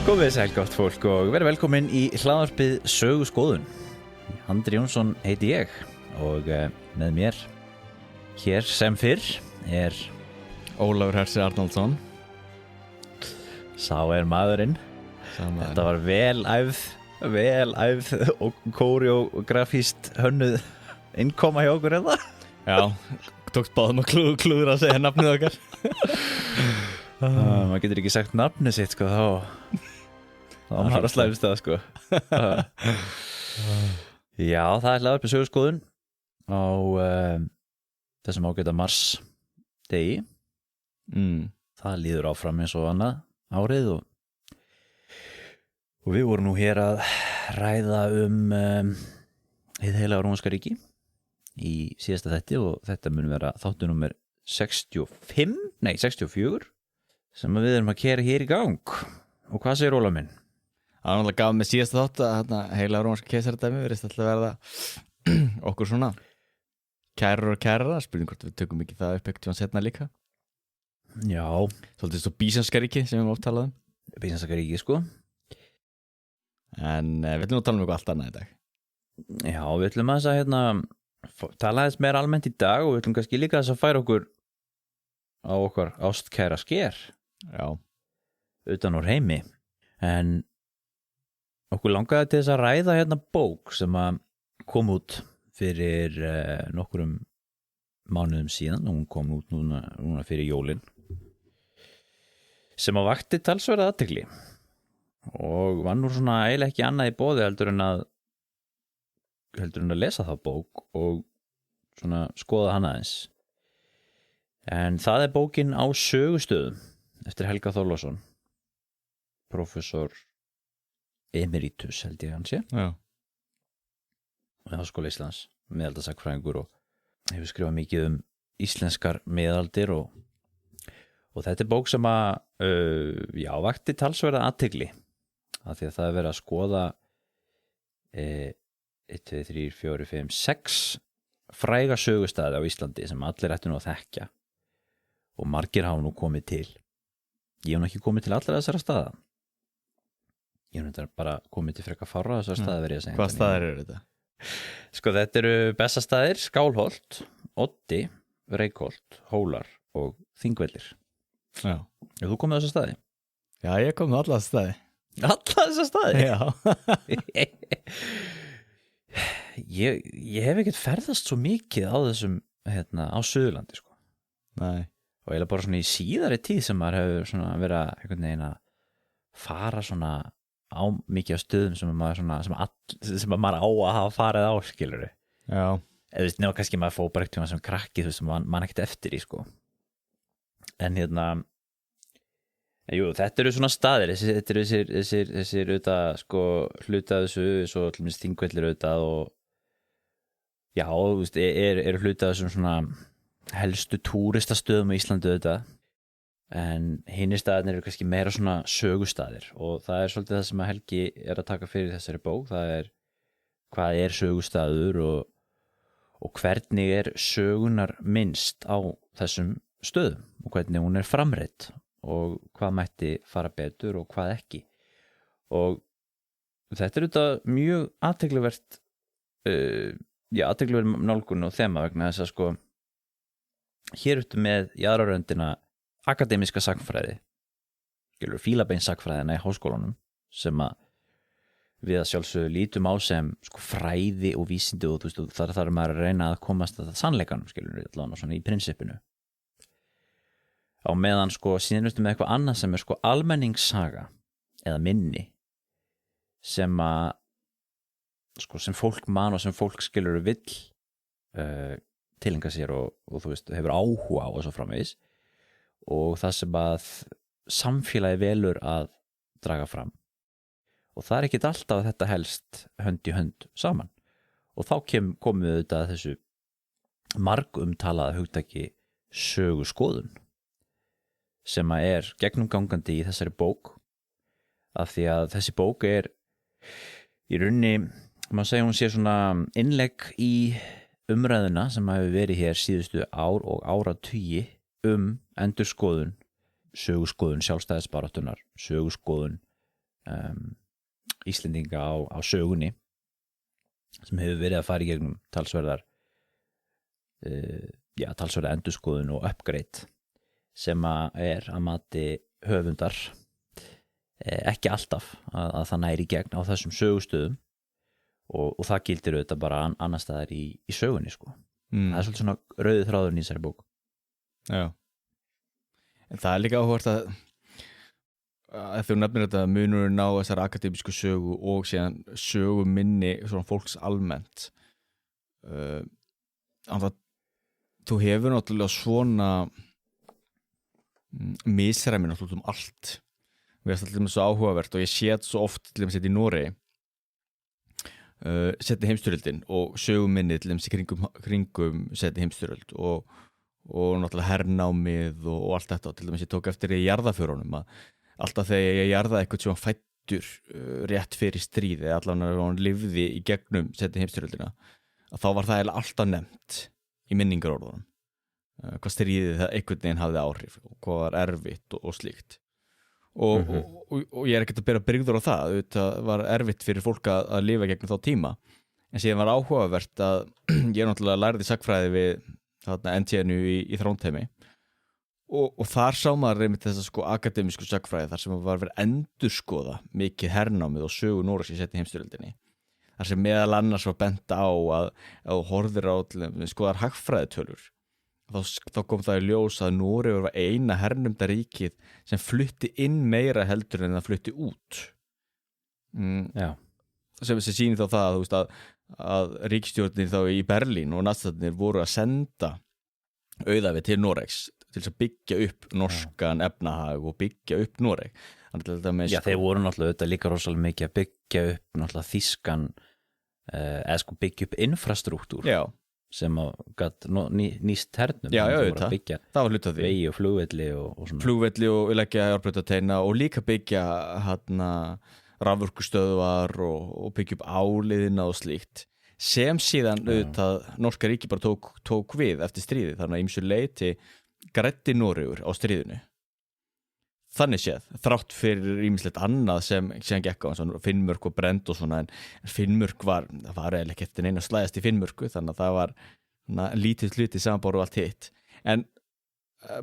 Komið sæl gott fólk og verið velkomin í hlaðvarpið Söguskoðun. Andri Jónsson heiti ég og með mér hér sem fyrr Ólafur Hersi Arnaldsson. Sá maðurinn. Þetta var vel æfð og koreografíst hönnuð innkoma hjá okkur eða? Já, tókst báðum að klúður að segja nafnið okkar. Maður getur ekki sagt nafnið sitt sko þá maður að slæfist það sko. Já, það hlaðvarpið Söguskoðun á þessum ágæta mars degi. Það líður áfram eins og annað árið og við vorum nú hér að ræða hið heilaga rómverska ríki í síðasta þætti og þetta mun vera þáttur númer 64 sem við erum að keyra hér í gang. Og hvað segir Ólafur minn? Það var náttúrulega gaf með síðasta þátt að heilaga rómverska keisaradæmi verðist alltaf verða okkur svona kærur og kærara, spurning hvort við tökum ekki það upp ekkert setna líka. Já, Svolítið svo Bísanska ríki sem við oft talaðum. Bísanska ríki sko. En við ætlum að tala um eitthvað allt annað í dag. Já, við ætlum að tala aðeins meira almennt í dag og við ætlum kannski líka þess að færa okkur á okkar ástkæra sker. Já. Utan úr heimi. En okkur langaði til þess að ræða bók sem að kom út fyrir nokkrum mánuðum síðan og hún kom út núna fyrir jólin sem að vakti talsverða athygli og var nú svona eiginlega ekki annað í boði heldur en að lesa þá bók og svona skoða hana aðeins. En það bókin Á sögustöðum eftir Helga Þorláksson, prófessor emeritus held ég hann sé. Já. Við Háskóla Íslands, miðaldasakfræðingur og hefur skrifað mikið íslenskar miðaldir og þetta bók sem að vakti talsverða athygli af því að það verið að skoða 1, 2, 3, 4, 5, 6 fræga sögustaði á Íslandi sem allir ættu nú að þekkja og margir hafa nú komið til. Ég hef nú ekki komið til allra þessara staða. Ég hef nú bara komið til frekar fárra þessara staða verið að segja. Hvað staðir eru þetta? Sko þetta eru Bessastaðir, Skálholt, Oddi, Reykholt, Hólar og Þingvellir. Já. Hefur þú komið á þessa staði? Já, ég kom á alla þessa staði. Alla þessa staði? Já. ég hef ekkert ferðast svo mikið á þessum, á Suðurlandi sko. Nei. Og eiginlega bara svona í síðari tíð sem maður hefur svona verið að einhvern veginn að fara svona á mikið á stöðum sem maður á að hafa farið á, skilurðu. Já. Eða þú veist, nema kannski maður fór bara ekkert sem krakki, þú veist, mann ekkert eftir í, sko. En jú, þetta eru svona staðir, þetta eru þessir auðvitað, sko, hlutað þessu, svo til minnst Þingvellir auðvitað og já, þú veist, eru hlutað þessum svona helstu túristastöðum á Íslandi auðvitað. En hinir staðirnir eru kannski meira svona sögustaðir og það svolítið það sem að Helgi að taka fyrir þessari bók. Það hvað sögustaður og hvernig sögunar minnst á þessum stöðum og hvernig hún framreidd og hvað mætti fara betur og hvað ekki. Og þetta auðvitað mjög athyglivert athyglisverð nálgun og þema vegna þess að sko hér með í aðra röndina akademiska sagnfræði, fílabeins sagnfræðina í háskólanum sem að við að sjálfsögðu lítum á sem sko fræði og vísindi og þú veist, þar þarf maður að reyna að komast að sannleikanum, allavega svona í prinsippinu. Á meðan sko síðan með eitthvað annað sem sko almenningssaga eða minni sem að sko sem fólk man og sem fólk vill tileinka sér og þú veist, hefur áhuga á og svo framvegis. Og það sem að samfélagi velur að draga fram og það ekkert alltaf að þetta helst hönd í hönd saman og þá komum við auðvitað þessu margumtalaða hugtaki söguskoðun sem að gegnumgangandi í þessari bók af því að þessi bók í rauninni, maður segja hún sé svona innlegg í umræðuna sem hefur verið hér síðustu ár og áratugi endurskoðun, söguskoðun sjálfstæðisbaráttunnar, söguskoðun Íslendinga á sögunni sem hefur verið að fara í gegnum talsverða endurskoðun og upgrade sem að mati höfundar ekki alltaf að það næri í gegn á þessum sögustöðum og það gildir auðvitað bara annars staðar í sögunni sko. Það svolítið svona rauði þráðurinn í þessari bók. Já, en það líka áhugavert að þú nefnir þetta munurinn á þessari akademísku sögu og síðan söguminni svona fólks almennt þú hefur náttúrulega svona misræmi náttúrulega allt við erum alltaf svo áhugavert og ég sé þetta svo oft til dæmis í Noregi setni heimsstyrjöldin og söguminni til dæmis í kringum setni heimsstyrjöld og náttúrulega hernámið og allt þetta til dæmis ég tók eftir í jarðaförunum að alltaf þegar ég jarðaði eitthvað sem var fæddur rétt fyrir stríði allavega hann lifði í gegnum setni heimsstyrjöldina að þá var það alltaf nefnt í minningarorðunum hvað stríðið það einhvern veginn hafði áhrif og hvað var erfitt og slíkt og ég ekkert að bera brigður á það það var erfitt fyrir fólk að lifa gegnum þá tíma en síðan var áhugavert að ég náttúrulega lærði sagnfræði við NTNU í Þrándheimi og þar sá maður einmitt þessa sko akademísku sagnfræði þar sem var verið endurskoða mikið hernámið og sögu Noregs í seinni heimsstyrjöldinni þar sem meðal annars var bent á að horfir á skoðar hagfræðitölur þá kom það í ljós að Noregur var eina hernumda ríkið sem flutti inn meira heldur en það flutti út sem sýnir þá það þú veist að ríkisstjórnir þá í Berlín og nazistatnir voru að senda auðæfi til Noregs til þess að byggja upp norskan efnahag og byggja upp Noreg. Já, þeir voru náttúrulega líka rosalega mikið að byggja upp náttúrulega þýskan eða sko byggja upp infrastruktúr sem gat nýst hernum. Já, það var hluta því. Vegi og flugvelli og svona. Flugvelli og leggja járnbrautateina og líka byggja rafurkustöðvar og byggja upp áliðina og slíkt. Sem síðan auðvitað norska ríki bara tók við eftir stríði þannig að ýmsu leyti græddi Noregur á stríðinu þannig séð, þrátt fyrir ýmislegt annað sem gekk á Finnmörk og Brend og svona en Finnmörk var eiginlega ekki eftir neina slæðast í Finnmörku þannig að það var lítið hluti samanbáru og allt hitt en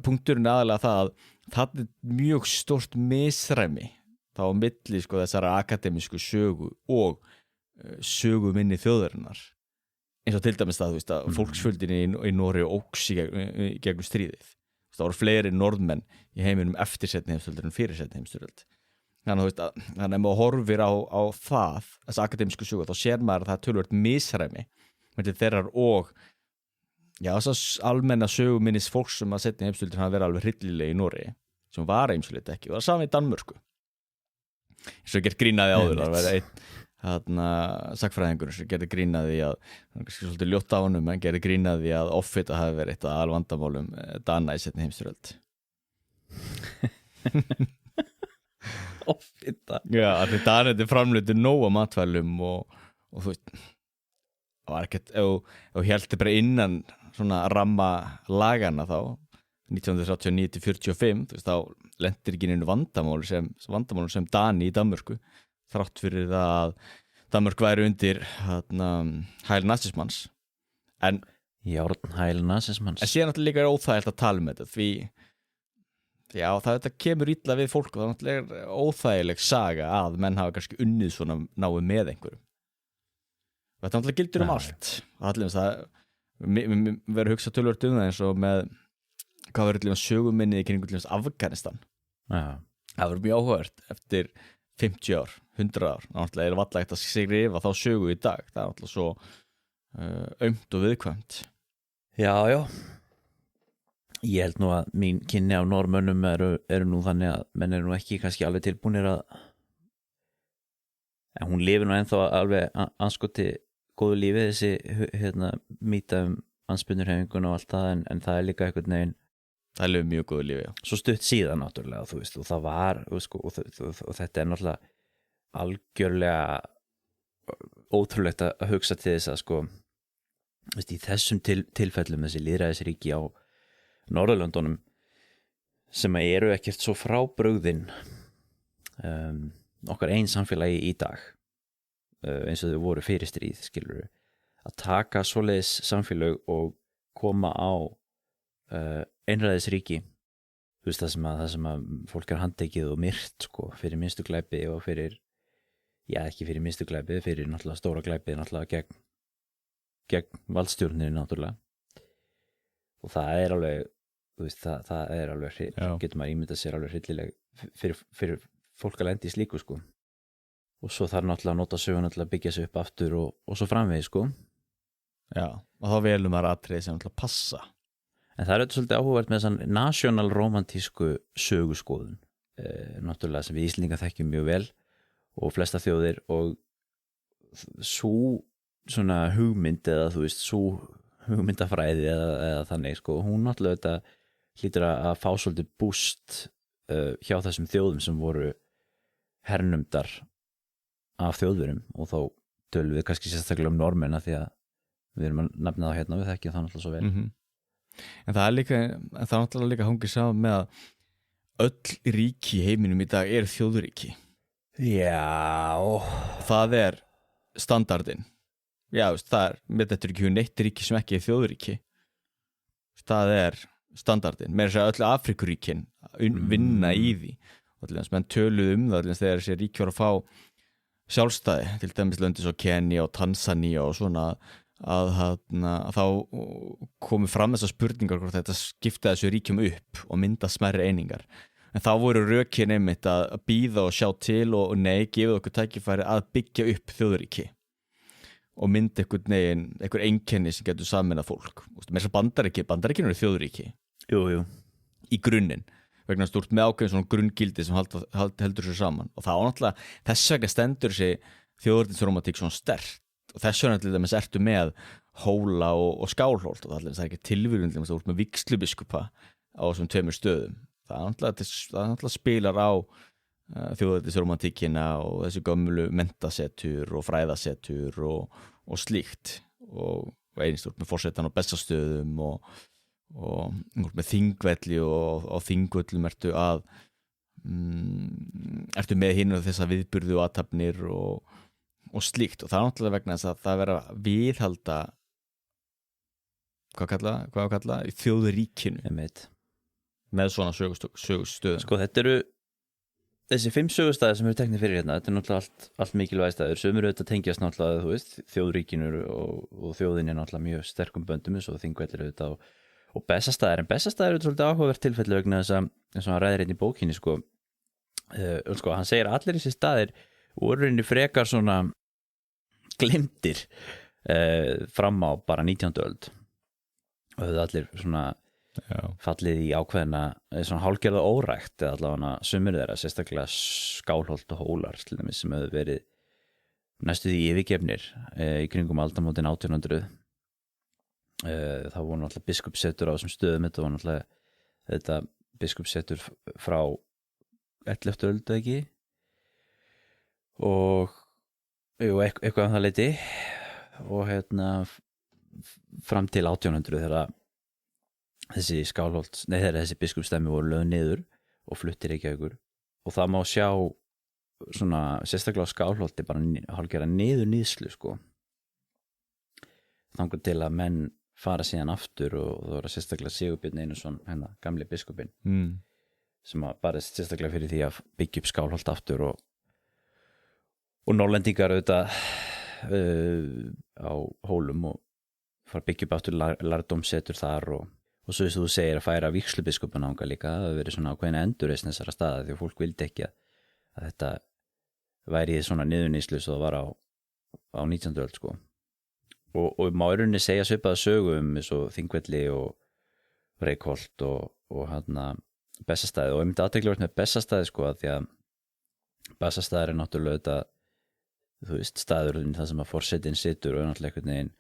punkturinn aðalega það að það mjög stórt misræmi þá á milli sko þessara akademísku sögu og söguminni þjóðarinnar eins og til dæmis það, þú veist, að fólksfjöldin í Noregi óx í gegnum stríðið. Það voru fleiri norðmenn í heiminum eftir seinni heimsstyrjöld en fyrir seinni heimsstyrjöld. Þannig að, þú veist, þannig að maður horfir á það, þessa akademísku sögu, þá sér maður að það er töluvert misræmi með þeirrar og þess almenna söguminnis fólks sem að seinni heimsstyrjöldin hafa verið alveg hryllilega í Noregi, sem var ýmsilegt ekki, og það saman í Danmörku. Eins og gert grínaði áður, það var einn sagfræðingur sem gerði grínaði að svolítið ljótt á honum en gerði grínaði að offita hafi verið eitt af alvandamálum Dana í seinni heimsstyrjöld offita? Já, því Danir framleiddu nóg af matvælum og þú veist það var ekkert, ef héldi bara innan svona ramma lagana þá 1939-45 þú veist þá lendir ekki einu vandamálum sem Dani í Danmörku þrátt fyrir það að Danmörk væri undir hæl nazismans en hæl nazismans en síðan náttúrulega er óþægilegt að tala um þetta því þetta kemur illa við fólk og það náttúrulega er óþægileg saga að menn hafa kannski unnið svona náið með einhverjum þetta náttúrulega gildir allt allir það verður að hugsa tölvöld það eins og með hvað verður söguminni í kringum Afganistan það verður mjög áhugavert eftir 50 ár, 100 ár náttúrulega er vallagt að skrifa þá sögu í dag það er náttúrulega svo aumt og viðkvæmt Já Ég held nú að mín kynni af Norðmönnum eru nú þannig að menn eru nú ekki kannski alveg tilbúnir að en hún lifir nú ennþá alveg anskoti góðu lífi þessi mýta andspyrnurhreyfinguna og allt það en það er líka einhvern veginn það er mjög góðu lífi svo stutt síðan náttúrulega þú veist og það var sko, og þetta er náttúrulega algjörlega ótrúlegt að hugsa til þess að sko veist, í þessum tilfellum þessi lýðræðisríki á Norðurlöndunum sem eru ekkert svo frábrugðin okkar einn samfélagi í dag eins og þau voru fyrir stríð skilur að taka svoleiðis samfélög og koma á einræðisríki þú veist það sem að fólk handtekið og myrt sko fyrir minnstu glæpi og fyrir ekki fyrir minnstu glæpi fyrir náttúrulega stóra glæpi náttúrulega gegn valdstjórninni náttúrulega og það er alveg þú veist það er alveg getur maður ímyndað sér alveg hryllileg fyrir fólk að lenda í slíku sko og svo þarf náttúrulega að nota söguna til að byggja sig upp aftur og svo framvegis sko Já, og þá velum maður atriði sem náttúrulega passa en það er auðvitað svolítið áhugavert með þessan nationalromantísku söguskoðun náttúrulega sem við Íslendingar þekkjum mjög vel og flesta þjóðir og sú svona hugmynd eða þú veist sú hugmyndafræði eða þannig sko hún náttúrulega þetta hlýtur að fá svolítið búst hjá þessum þjóðum sem voru hernumdar af þjóðverum og þá tölum við kannski sérstaklega normenna því að við erum að nefna það hérna við þekkjum það náttúrulega svo vel En það er náttúrulega líka hangið saman með að öll ríki í heiminum í dag er þjóðríki Já Það er standardin Já, það er með þetta ekki neitt ríki sem ekki er þjóðríki það er standardin með þess að öll Afrikuríkin vinna í því og allir menn töluð það allir þegar þessi ríki voru að fá sjálfstæði til dæmis löndis og Kenya og Tanzania og svona að þá komu fram þessar spurningar hvort þetta skipta þessu ríkjum upp og mynda smærri einingar en þá voru rökin einmitt að bíða og sjá til og nei, gefið okkur tækifæri að byggja upp þjóðríki og mynda einhver einkenni sem getur sameinað fólk með þess að Bandaríkin eru þjóðríki Jú í grunninn vegna stúrt með ákveðin svona grunngildi sem heldur sér saman og það ánáttúrulega þess vegna stendur þessi þjóðernisromantík svona sterkt og þess vegna til dæmis ertu með Hóla og Skálholt og það er ekki tilvíðun til þess að með vígslubiskupa á þessum tveimur stöðum það náttúrulega spilar á þjóðernisromantíkina og þessi gömlu menntasetur og fræðasetur og slíkt og einstúrt með forsetan á Bessastöðum og með Þingvelli og á Þingvöllum ertu með hinn og þessa viðburðu og athafnir og slíkt og það er náttúrulega vegna þess að það vera viðhalda hvað kalla í þjóðríkinu með svona sögustöðum Sko þetta eru þessi 5 sögustæðir sem eru teknir fyrir hérna þetta er náttúrulega allt mikilvæg stæður sem eru auðvitað tengjast náttúrulega þú veist þjóðríkinu og þjóðinni náttúrulega mjög sterkum böndum eins og Þingvellir auðvitað og Bessastæðir en Bessastæðir eru svolítið áhugavert tilfelli vegna þess að eins og hann ræðir hérna í bókinni sko hann segir að allir þessi staðir voru reyni frekar svona glimtir fram á bara 19. öld og höfðu allir svona fallið í ákveðina svona hálfgerða órækt eða allavega sumir þeirra sérstaklega Skálholt og Hólar til dæmis sem höfðu verið næstu því yfirgefnir í kringum aldamótin 1800 það voru náttúrulega biskupssetur á þessum stöðum þetta var náttúrulega þetta biskupssetur frá 11. öld ekki og eitthvað um það leyti og fram til 1800 þegar þessi Skálholt þegar þessi biskupsstæmi voru lögð niður og fluttir Reykjavíkur og það má sjá svona sérstaklega á Skálholti bara hálfgerða niðurníðslu sko þangað til að menn fara síðan aftur og það var sérstaklega Sigurbjörn Einarsson gamli biskupinn sem að bara sérstaklega fyrir því að byggja upp Skálholt aftur og Norrlendingar auðvitað á Hólum og fara að byggja upp aftur lærdómssetur þar og svo þú segir að færa vígslubiskupinn ánga líka það hefur verið svona ákveðin endurreisn þessara staða því að fólk vildi ekki að þetta væri í svona niðurníðslu svo það var á 19. öld sko og má í rauninni segja svipaða sögu eins og Þingvelli og Reykholt og Bessastæði og ég myndi aðtekla með Bessastæði sko að því að Bessastæðir er náttúrulega þetta þú veist staðurinn það sem að forsetinn situr og er náttúrulega einhvern veginn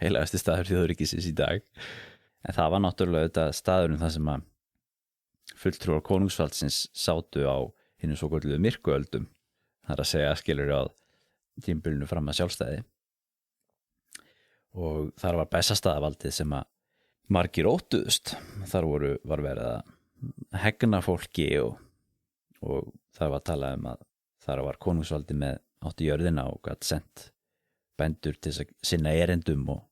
heilagasti staður þjóðríkisins í dag en það var náttúrulega þetta staðurinn það sem að fulltrúar konungsvaldsins sátu á hinu svokölluðu myrkuöldum það er að segja skilur á tímabilinu fram að sjálfstæði og þar var Bessastaðavaldið sem að margir óttuðust þar var verið að hegna fólki og og það var talað að þar var konungsvaldi með átti jörðina og gætt sent bændur til þess að sinna erendum og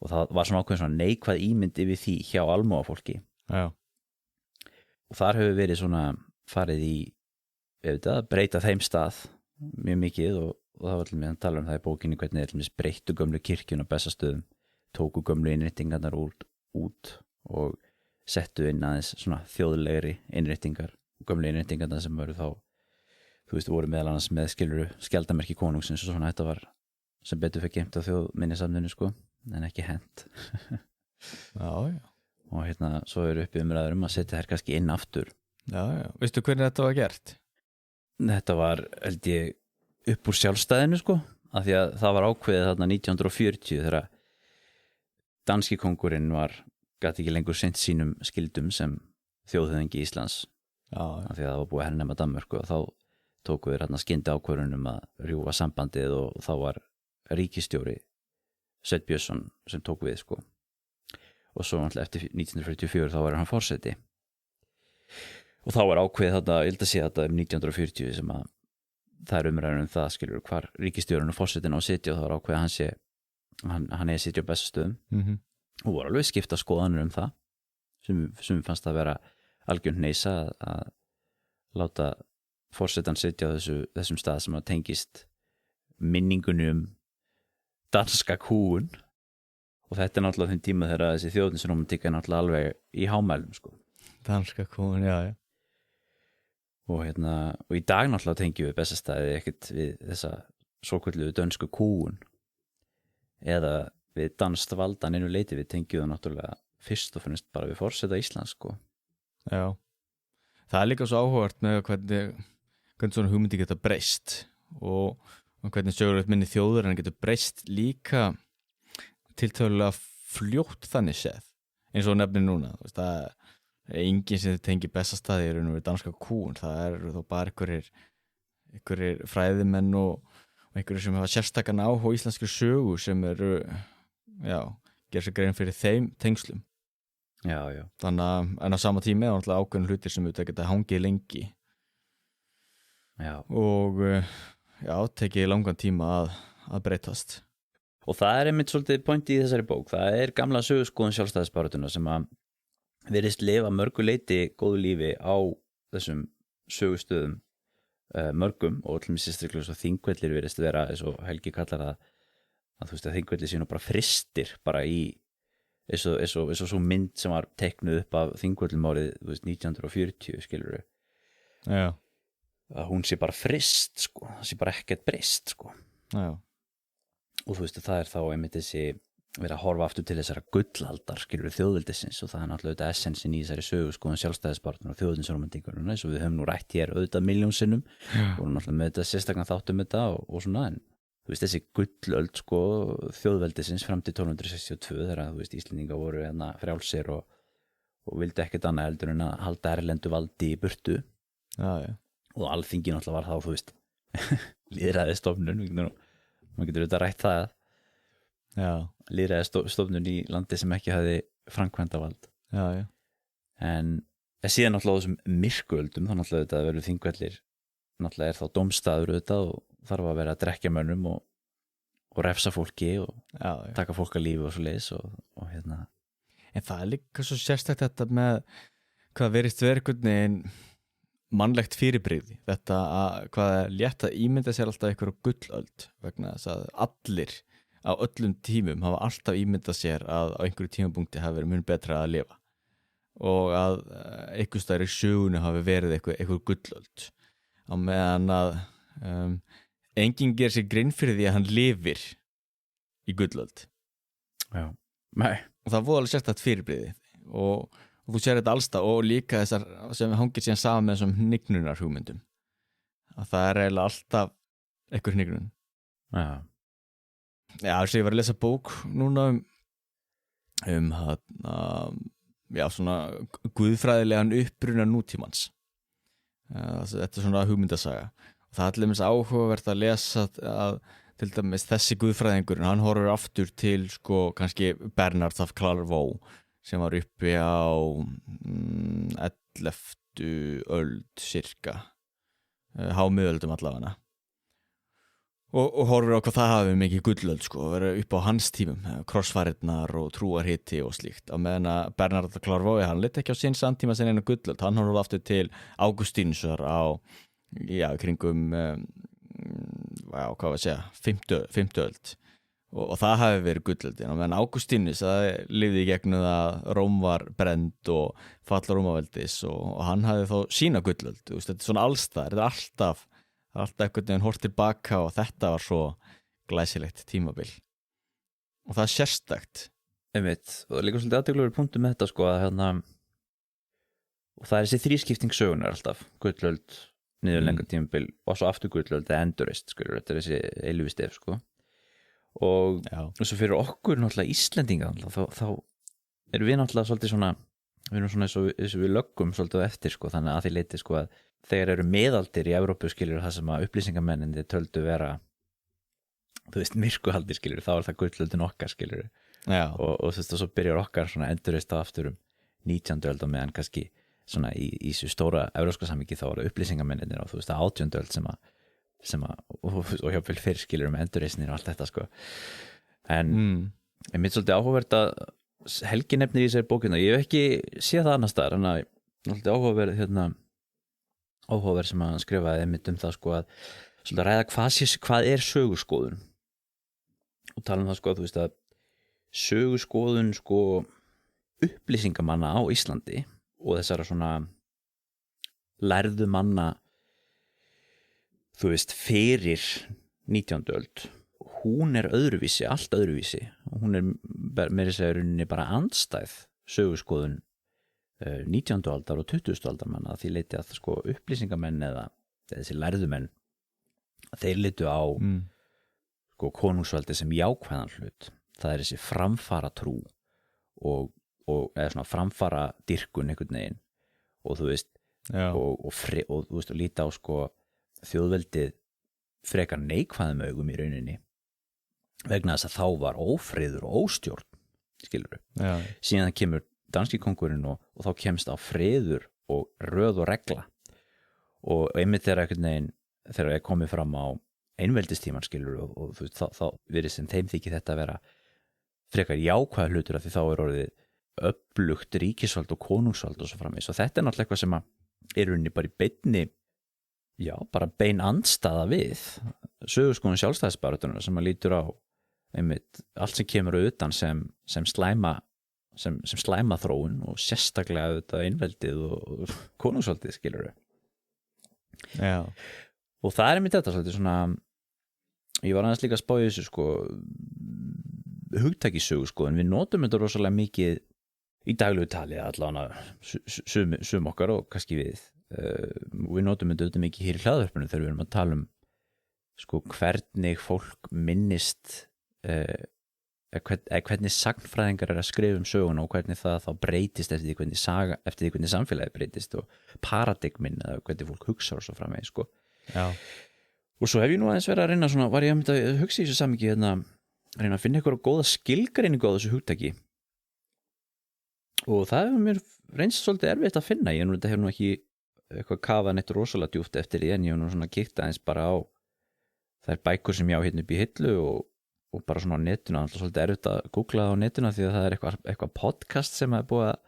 það var svona ákveðin svona neikvæð ímynd yfir því hjá almúgafólki og þar hefur verið svona farið í breyta þeim stað mjög mikið og það var til mig að tala það í bókinni hvernig þeir breyttu gömlu kirkjun á Bessastöðum, tóku gömlu innréttingarnar út og settu inn aðeins svona þjóðlegri innréttingar og gömlu innréttingarnar sem voru þá voru meðal annars með skjaldarmerki konungsins og svona þetta var sem betur fyrir geimt á þjóðminjasafninu sko en ekki hent já. Og svo eru uppi umræður að setja þær kannski inn aftur. Já. Veistu hvernig þetta var gert? Þetta var, held ég, upp úr sjálfstæðinu sko, af því að það var ákveðið þarna 1940 þegar danski kóngurinn gat ekki lengur sinnt sínum skildum sem þjóðhöfðingi Íslands af því að það var búið að hernema Danmörku og þá tóku þeir skynda ákvörðun að rjúfa sambandið og þá var ríkisstjóri Sveinn Björnsson sem tók við sko og svo eftir 1944 þá var hann forseti og þá var ákveðið þarna, ég held að sé þetta 1940 sem að það umræður það skilur hvar ríkisstjórinn og forsetin á sitja og þá var ákveðið að hann sitja á Bessastöðum og voru alveg skipta skoðanir það sem fannst það vera algjörn neisa að láta forsetan sitja á þessum stað sem að tengist minningunum danska kúun og þetta náttúrulega þeim tíma þegar þessi þjóðninsromantík náttúrulega alveg í hámælum sko. Danska kúun, já. Og og í dag náttúrulega tengjum við Bessastaði ekkert við þessa svokölluðu dönsku kúun eða við danskt valdan einu leiti við tengjum það náttúrulega fyrst og finnst bara við forseta Íslands sko. Já, það líka svo áhugavert með hvernig svona hugmyndi geta breyst og hvernig sögulegt minni þjóður en getur breyst líka tiltölulega fljótt þannig séð eins og nefnir núna það er enginn sem tengir Bessastaði við danska kúun, það eru þó bara einhverjir fræðimenn og einhverjir sem hafa sérstakann áhuga íslenskri sögu sem eru gera sér grein fyrir þeim tengslum Já. Þannig að en á sama tími er náttúrulega ákveðin hlutir sem auðvitað geta hangið lengi og tekið langan tíma að breytast og það er einmitt svolítið pointi í þessari bók það er gamla söguskoðun sjálfstæðisbaráttuna sem að virðist lifa mörgu leiti góðu lífi á þessum sögustöðum mörgum og til mig sérstaklega svo Þingvellir virðist vera eins og Helgi kallar að Þingvellir sé nú bara fristir bara í eins og svo mynd sem var teknuð upp af Þingvöllum árið 1940 skilurðu að hún sé bara frist sko, það sé bara ekkert breyst sko og það er þá einmitt þessi verið að horfa aftur til þessara gullaldar skilurðu þjóðveldisins og það er náttúrulega auðvitað essensin í þessari sögu sko sjálfstæðisbaráttunnar og þjóðveldisromantíkunum eins og við höfum nú rætt hér auðvitað miljónsinnum og náttúrulega með þetta sérstaklega þáttum þetta og svona en þessi gullöld sko þjóðveldisins fram til 1262 þegar Íslendingar voru frjálsir og vildi ekkert annað heldur en að halda erlendu valdi í burtu og alþingi náttúrulega var þá lýðræðisstofnun maður getur auðvitað rætt það lýðræðisstofnun í landi sem ekki hafði framkvæmdavald en síðan náttúrulega á þessum myrkuöldum þá náttúrulega þetta verður Þingvellir náttúrulega er þá dómstaður auðvitað og þarf að vera að drekkja mönnum og refsa fólki og taka fólk að lífi og svo leiðis og En það er líka svo sérstakt þetta með hvað verist verið mannlegt fyrirbrigði þetta að hvað er létt að ímynda sér alltaf einhverju gullöld vegna þess að allir á öllum tímum hafa alltaf ímyndað sér að á einhverju tímapunkti hafi verið mun betra að lifa og að einhvers staðar í sögunni hafi verið einhver gullöld á meðan að enginn gerir sér grein fyrir því að hann lifir í gullöld og það voru alveg sérstakt fyrirbrigði og þú sér þetta allstað og líka þessar sem hangir síðan saman með þessum hnignunar hugmyndum að það er eiginlega alltaf einhver hnignun þess að ég var að lesa bók núna svona guðfræðilegan uppruna nútímans þetta er svona hugmyndasaga og það er allir áhugavert að lesa að til dæmis þessi guðfræðingurinn hann horfir aftur til sko kannski Bernard af Clairvaux sem var uppi á 11. öld cirka hámiðöldum allavega og horfir á hvað það hafi mikið gullöld sko, að vera upp á hans tímum krossfarirnar og trúarhiti og slíkt á meðan að Bernard de Clairvaux hann lit ekki á sinn samtíma sem einu gullöld, hann horfir aftur til Augustínusar á kringum hvað var að segja 50 öld og það hafi verið gullöldin og meðan Augustínus það lifði í gegnum að Róm var brend og fall Rómaveldis og hann hafi þá sína gullöld, þetta er svona allstað, þetta er alltaf einhvern veginn hort tilbaka og þetta var svo glæsilegt tímabil og það er sérstakt einmitt, og það er líka svolítið aðteglulegur punktur með þetta sko að og það er þessi þrískipting sögunar alltaf gullöld, niður lengra tímabil og svo aftur gullöld, það endurist þetta er þessi eilífi stef sko og svo fyrir okkur náttúrulega Íslendinga þá erum við náttúrulega svolítið svona við erum svona eins og við löggum svolítið eftir sko, þannig að því leiti sko að þegar eru meðaldir í Evrópu skilur það sem að upplýsingamennindi töldu vera þú veist myrkuhaldir skilur þá er það gullöldin okkar skilur og svo byrjar okkar svona endurist aftur 19. öld og meðan kannski svona í þessu stóra evrópska samhengi þá eru upplýsingamennindin og þú veist 18. öld sem að og hjá fyrir skilur endurreisnir og allt þetta sko en ég mitt svolítið áhugavert að Helgi nefnir í sér bókina, ég hef ekki séð það annars staðar en að svolítið áhugaverð sem hann skrifaði einmitt það sko að svolítið ræða hvað er söguskoðun og tala það sko að þú veist að söguskoðun sko upplýsingamanna á Íslandi og þessara svona lærðu manna þú veist fyrir 19. öld hún er öðruvísi, allt öðruvísi hún er meira segja rauninni bara andstæð söguskoðun 19. aldar og 20. aldar manna því leiti að sko upplýsingamenn eða þessi lærðumenn þeir litu á sko konungsvaldi sem jákvæðan hlut það er þessi framfara trú og eða svona framfara dyrkun einhvern veginn og þú veist og þú veist og líta á sko þjóðveldið frekar neikvæðum augum í rauninni vegna þess að þá var ófriður og óstjórn skilurðu síðan kemur danski kóngurinn og þá kemst á friður og röð og regla og einmitt þegar ég komið fram á einveldistíman skilurðu og þú veist þá virðist sem þeim þykir þetta að vera frekar jákvæða hlutur af því þá er orðið öflugt ríkisvald og konungsvald og svo framvegis og þetta er náttúrulega eitthvað sem að er rauninni bara í beinni bara bein andstaða við söguskoðun sjálfstæðisbaráttunnar sem að lítur á einmitt allt sem kemur utan sem slæma þróun og sérstaklega þetta einveldið og konungsvaldið skilurðu og það er einmitt þetta svolítið svona ég var aðeins líka að spá í þessu sko hugtaki söguskoðun við notum þetta rosalega mikið í daglegu tali allavega sum okkar og kannski við notum þetta mikið hér í hlaðvörpunum þegar við erum að tala sko hvernig fólk minnist hvernig sagnfræðingar að skrifa söguna og hvernig það þá breytist eftir því hvernig samfélagið breytist og paradigmin eða hvernig fólk hugsa og svo framvegis sko og svo hef ég nú aðeins verið að reyna svona var ég að hugsa í þessu samhengi reyna að finna eitthvað góða skilgreiningu á þessu hugtaki og það hefur mér reynst svolítið erfitt að finna ég hefur nú ekki eitthvað kafað neitt rosalega djúpt eftir því en ég hef nú svona kíkt aðeins bara á þær bækur sem ég á hérna upp í hillu og bara svona á netinu, það er svolítið erfitt að googla það á netinu því að það er eitthvað podcast sem er búið að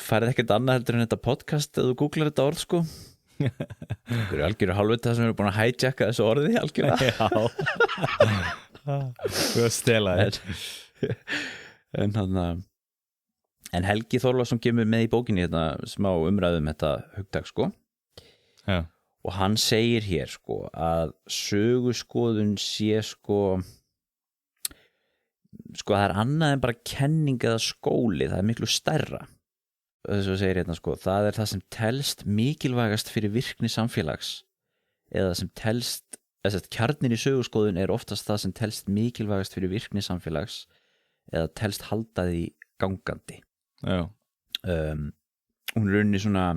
færið ekkert annað heldur en þetta podcast eða þú googlar þetta orð sko það eru algjöru halvvita sem eru búin að hijacka þessu orði algjörlega þú að stela þér en Helgi Þorláksson kemur með í bókinni þetta smá umræðum þetta hugtak sko og hann segir hér sko að söguskoðun sé sko það er annað en bara kenning eða skóli, það er miklu stærra þess að segir hérna sko það er það sem telst mikilvægast fyrir virkni samfélags eða sem telst kjarnin í söguskoðun er oftast það sem telst mikilvægast fyrir virkni samfélags eða telst halda því gangandi hún er unni svona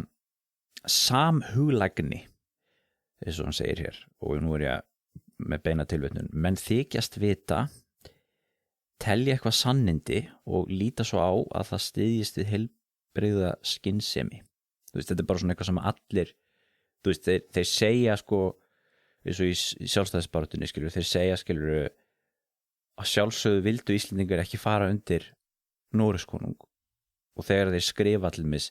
samhuglægni eins og hann segir hér og nú er ég með beina tilvitnun menn þykjast vita telja eitthvað sannindi og líta svo á að það styðjist við heilbrigða skynsemi þú veist þetta er bara svona eitthvað sem allir þú veist, þeir segja sko eins og í sjálfstæðisbaráttunni skilur, þeir segja skilur að sjálfsögðu vildu Íslendingar ekki fara undir Noregskonung og þegar þeir skrifa til mis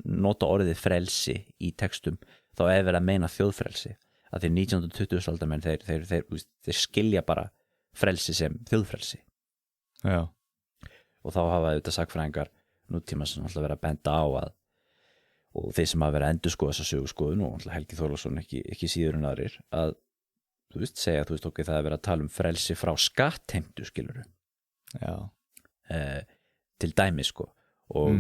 nota orðið frelsi í textum þá verið að meina þjóðfrelsi að þeir 1920 aldamenn þeir skilja bara frelsi sem þjóðfrelsi Já. og þá hafa þetta sagfræðingar nútíma sem alltaf verið að benda á að og þeir sem hafa verið að endurskoða þessa söguskoðun og Helgi Þorláksson ekki síður en aðrir að þú veist segja okkur það er verið að tala um frelsi frá skattheimtu skilur til dæmi sko og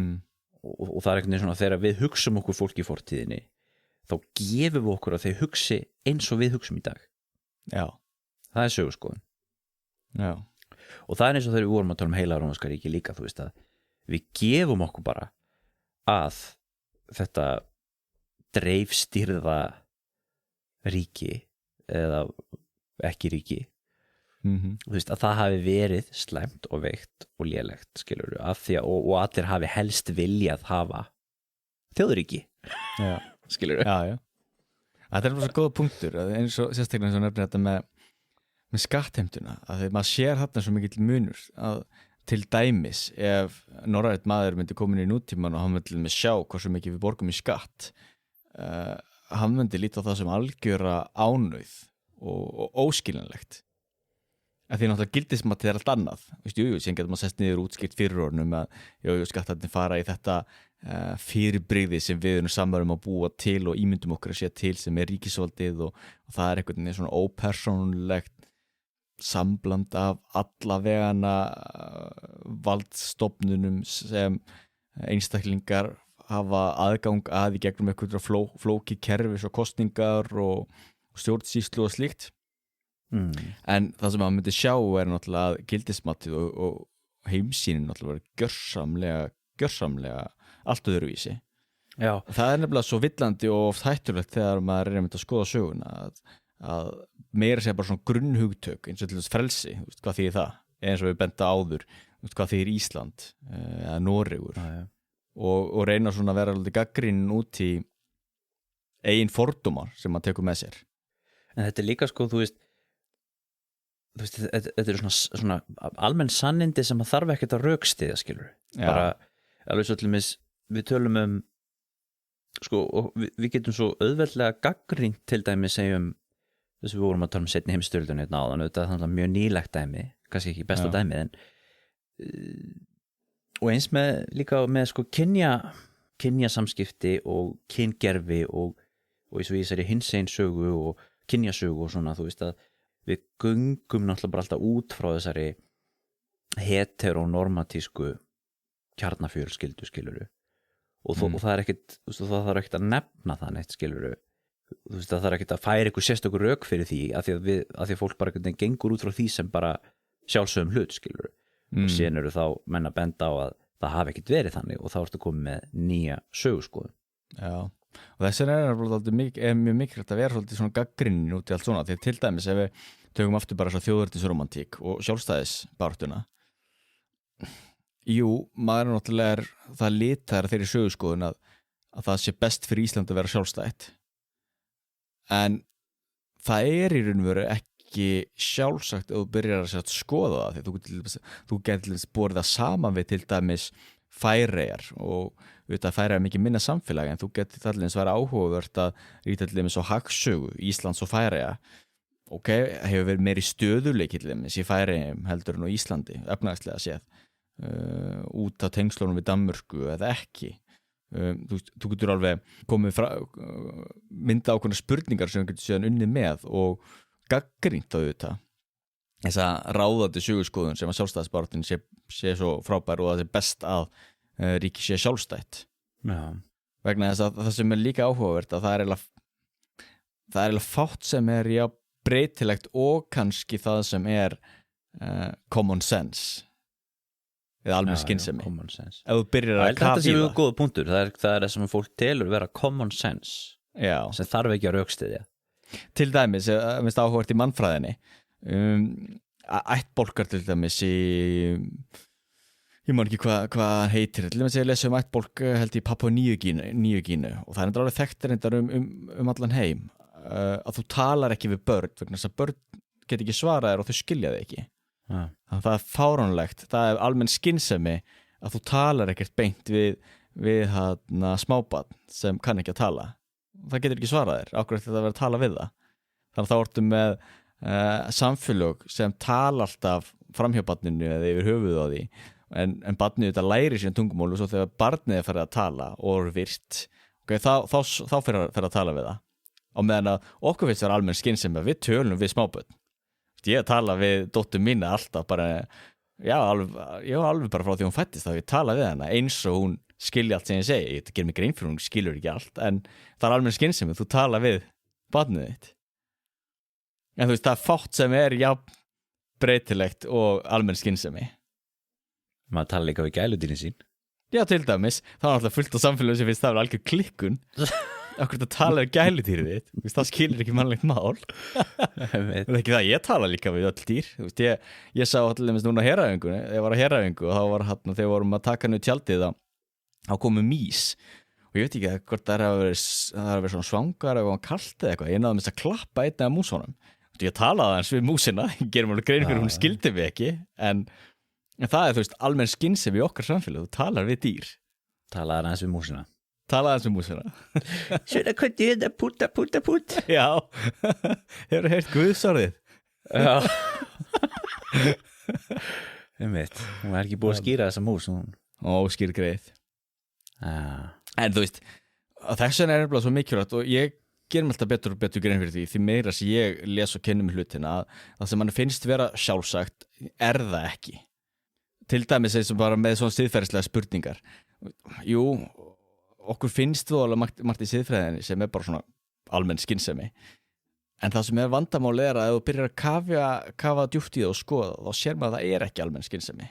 það er einhvern veginn svona þegar við hugsum okkur fólk í fortíðinni þá gefum við okkur að þeir hugsi eins og við hugsum í dag Já. Það er söguskoðun Já. og það er eins og þegar við vorum að tala um heila rómverska ríki líka þú veist að við gefum okkur bara að þetta dreifstýrða ríki eða ekki ríki þú veist að það hafi verið slæmt og veikt og lélegt skilur af því að og allir hafi helst viljað hafa þjóðríki skilur Já. Þetta er bara svo góða punktur eins og sérstaklega eins og nefnir þetta með skattheimtuna að þegar maður sér þarna svo mikill munur að til dæmis ef norrænt maður myndi komin í nútíman og hann myndi með sjá hversu mikið við borgum í skatt hann myndi líta á það sem algjöra ánauð og óskiljanlegt að því náttúrulega gildismat er allt annað sem getur maður sest niður útskipt fyrir orðnum að skattarnir fara í þetta fyrirbrigði sem við erum samverðum að búa til og ímyndum okkur að sé til sem er ríkisvaldið og það er einhvern veginn svona ópersónulegt sambland af allavegana valdstofnunum sem einstaklingar hafa aðgang að í gegnum einhverja flóki kerfis og kosningar og stjórnsýslu og slíkt en það sem maður myndi sjá er náttúrulega að gildismatið og heimsýnin náttúrulega gjörsamlega allt öðruvísi Já. Það er nefnilega svo villandi og oft hættulegt þegar maður er að skoða söguna að meira segja bara svona grunnhugtök eins og til þess frelsi, hvað þýðir það eins og við benda áður, hvað þýðir Ísland eða Noregur og reyna svona að vera alveg gagnrýnin út í eigin fordómar sem maður tekur með sér En þetta er líka sko, þú veist þetta eru svona almenn sannindi sem maður þarf ekkert að rökstyðja skilur bara alveg svo til mis við tölum sko og við getum svo auðveldlega gagnrýnt til dæmi segjum þess að við vorum að tala um seinni heimsstyrjöldinni hérna áðan það er mjög nýlegt dæmi kannski ekki besta dæmi en og eins með líka með sko kynjasamskipti og kyngerfi og eins og ég særi hinsegin sögu og kynjasögu og svona þú veist að við göngum náttúrulega bara alltaf út frá þessari heteronormatísku kjarnafjölskyldu skiluru og það er ekkit það þarf ekkit að nefna það neitt skiluru þú veist það þarf ekkit að færa ykkur sérstakur rök fyrir því að því að fólk bara gengur út frá því sem bara sjálfsögum hlut skiluru og síðan eru þá menn að benda á að það hafi ekkit verið þannig og þá ertu komið með nýja söguskoðun Já, og þess vegna er mjög mikilvægt að vera svolítið svona gagnrýnin út í allt svona því til dæmis ef við tökum aftur bara svo þjóðernisromantík og sjálfstæðisbaráttuna Jú, maður náttúrulega það litar þeirri söguskoðun að það sé best fyrir Ísland að vera sjálfstætt en það er í raun og veru ekki sjálfsagt að þú byrjar að skoða það því þú getur borið það saman við til dæmis Færeyjar og auðvitað Færeyjar mikið minna samfélag en þú getur það alveg vera áhugavert að rýta til dæmis á hagsögu Íslands og Færeyja hefur verið meiri stöðuleiki til dæmis í Færeyjum heldur en á Íslandi efnahagslega séð út af tengslunum við Danmörku eða ekki þú getur alveg komið mynda ákveðna spurningar sem þú getur síðan unnið með og gagnrýnt auðvitað þessa ráðandi söguskoðun sem að sjálfstæðisbaráttin sé svo frábær og að það er best að ríki sé sjálfstætt vegna þess að það sem er líka áhugavert að það er eiginlega fátt sem er breytilegt og kannski það sem er common sense eða almenn skynsemi ef þú byrjar að kafa í það þetta séu góða punktur, það er það sem fólk telur vera common sense sem þarf ekki að rökstyðja til dæmis, minnst áhugavert í mannfræðinni ættbálkar til dæmis í ég man ekki hvað hann heitir til þess að ég lesi ættbólk held í Papua Nýju Gínu og það alveg þekkt reyndar allan heim að þú talar ekki við börn vegna þess að börn get ekki svarað þér og þau skilja þig ekki þannig að það er fáránlegt, það er almenn skynsemi að þú talar ekkert beint við smábarn sem kann ekki að tala það getur ekki svarað þér, ákveður þetta að vera að tala við það þannig að þá ertu með samfélög sem tala alltaf framhjá barninu eða yfir höfuð á því en barnið þetta læri sín tungumál og svo þegar barnið er farið að tala og er virt þá fer að tala við það og meðan að okkur finnst það almenn skynsemi við tölum við smábörn ég tala við dóttur mína alltaf bara alveg bara frá því hún fættist þá ég tala við hana eins og hún skilja allt sem ég segi ég ger mig grein fyrir hún skilur ekki allt en það er almenn skynsemi þú tala við barnið þitt en þú veist það er fátt sem er breytilegt og almenn skynsemi maður tala líka við gæludýrin sín já til dæmis, það er alltaf fullt á samfélagum sem finnst það er algjör klikkun okkur það tala við gæludýrið þitt það skilur ekki mannlegt mál það er ekki það, ég tala líka við öll dýr veist, ég sá allir núna heræfingunni ég var að heræfingu og þá var þegar við vorum að taka niður tjaldið þá komu mís og ég veit ekki hvort það er að vera svona svangar eða kalt eða eitthvað ég náði að klappa einn af músunum ég talaði hans við músina ég gerum alveg grein fyrir hún skildi mig ekki en það er þú veist almenn skynsemi í okkar samfélag þú talar við dýr talaði hans við músina svona hvað er þetta púta já hefur heyrt Guðsorðið já hún er ekki búið að skýra þessa mús skýr greið en þú veist þess vegna er nefnilega svo mikilvægt og ég gerum alltaf betur og betur grein fyrir því meira sem ég les og kennum hlutina að það sem mann finnst vera sjálfsagt er það ekki til dæmis eins og bara með svona siðferðislega spurningar jú, okkur finnst þú alveg margt í siðfræðinni sem er bara svona almenn skynsemi en það sem er vandamáli er að ef þú byrjar að kafa djúpt í það og skoða þá sér maður að það er ekki almenn skynsemi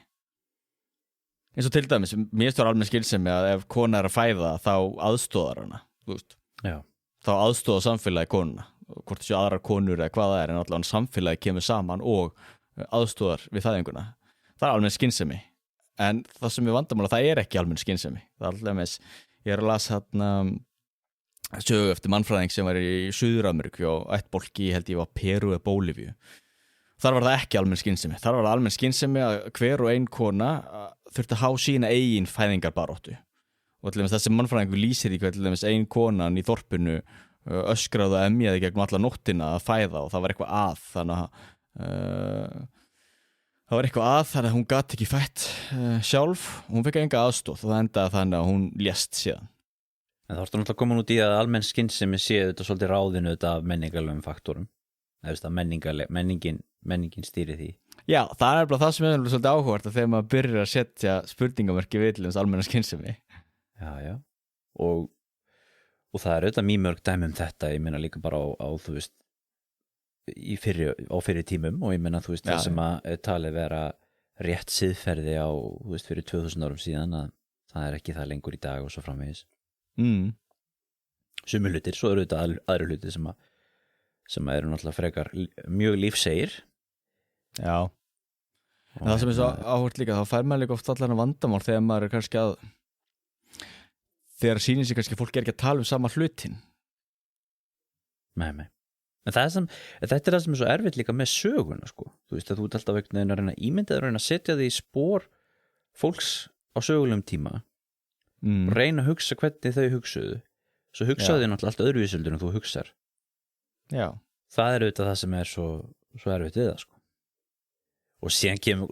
eins og til dæmis mér stór almenn skynsemi að ef kona er að fæða þá aðstoðar hana þú veist já þá aðstoða samfélagi konuna hvort þessu aðrar konur eða hvað það er en allavega samfélagi kemur saman og aðstoðar við fæðinguna það er almenn skynsemi en það sem er vandamála það er ekki almenn skynsemi það er alltaf með ég er að lasa sögu eftir mannfræðing sem var í Suður-Ameríku og eitt bólki held ég var Peru eða Bólivíu þar var það ekki almenn skynsemi þar var það almenn skynsemi að hver og ein kona þurfti að há sína eigin fæðingarbaráttu og til dæmis þessi mannfræðingur lýsir í hvað til dæmis ein konan í þorpinu öskraði og emjaði gegnum alla nóttina að fæða og það var eitthvað að þannig að hún gat ekki fætt sjálf og hún fekk enga aðstoð og það endaði þannig að hún lést síðan en þá ertu náttúrulega komin út í að almenn skynsemi sé þetta svolítið ráðinu þetta af menningarlegum faktorum eða menningin stýri því já, það er bara það sem er svolítið áhugavert að þegar maður byrjar að setja spurningamerki við til þess almenna skynsemi já og það er auðvitað mjög mörg dæmi þetta ég meina líka bara á þú veist á fyrri tímum og ég meina þú veist það sem að talið vera rétt siðferði á þú veist fyrir 2000 árum síðan að það er ekki það lengur í dag og svo framvegis sumir hlutir, svo eru auðvitað aðrir hlutir sem eru náttúrulega frekar mjög lífsegir já en það sem er svo áhugavert líka þá fær maður líka oft allan vandamál þegar maður er kannski að þegar sýnir sig kannski fólk er ekki að tala sama hlutin nei en þetta er það sem er svo erfitt líka með söguna sko. Þú veist að þú ert alltaf einhvern veginn að reyna ímyndið að reyna að setja þig í spor fólks á sögulegum tíma og reyna að hugsa hvernig þau hugsuðu svo hugsaðu þið náttúrulega allt öðruvísildur en þú hugsar já það er auðvitað það sem er svo erfitt við það sko. Og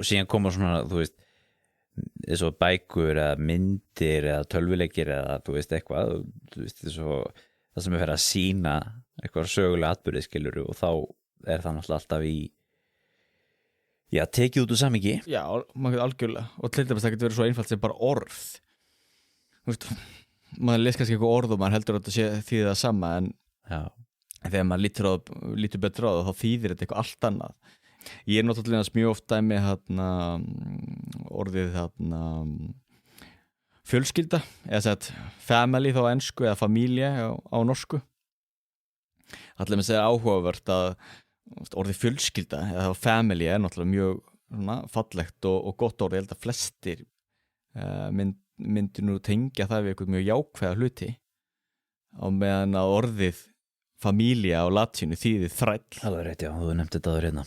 síðan koma svona þú veist eins og bækur eða myndir eða tölvuleikir eða þú veist eitthvað þú veist það sem er fyrir að sýna eitthvað sögulega atburði skilur og þá er það náttúrulega alltaf í tekið út úr samhengi já, maður getur algjörlega og til dæmis það getur verið svo einfalt sem bara orð þú veist maður les kannski eitthvað orð og maður heldur að þetta sé því það sama en þegar maður lítur betur á það þá þýðir þetta eitthvað allt annað ég er náttúrulega mjög oft dæmi orðið fjölskylda eða sett family þá á ensku eða família á norsku allir með segja áhugavert að orðið fjölskylda eða family er náttúrulega mjög fallegt og gott orð ég held að flestir myndi nú tengja það við eitthvað mjög jákvæða hluti á meðan að orðið família á latínu þýðir þræll. Alveg rétt, já, þú nefndi þetta áður hérna.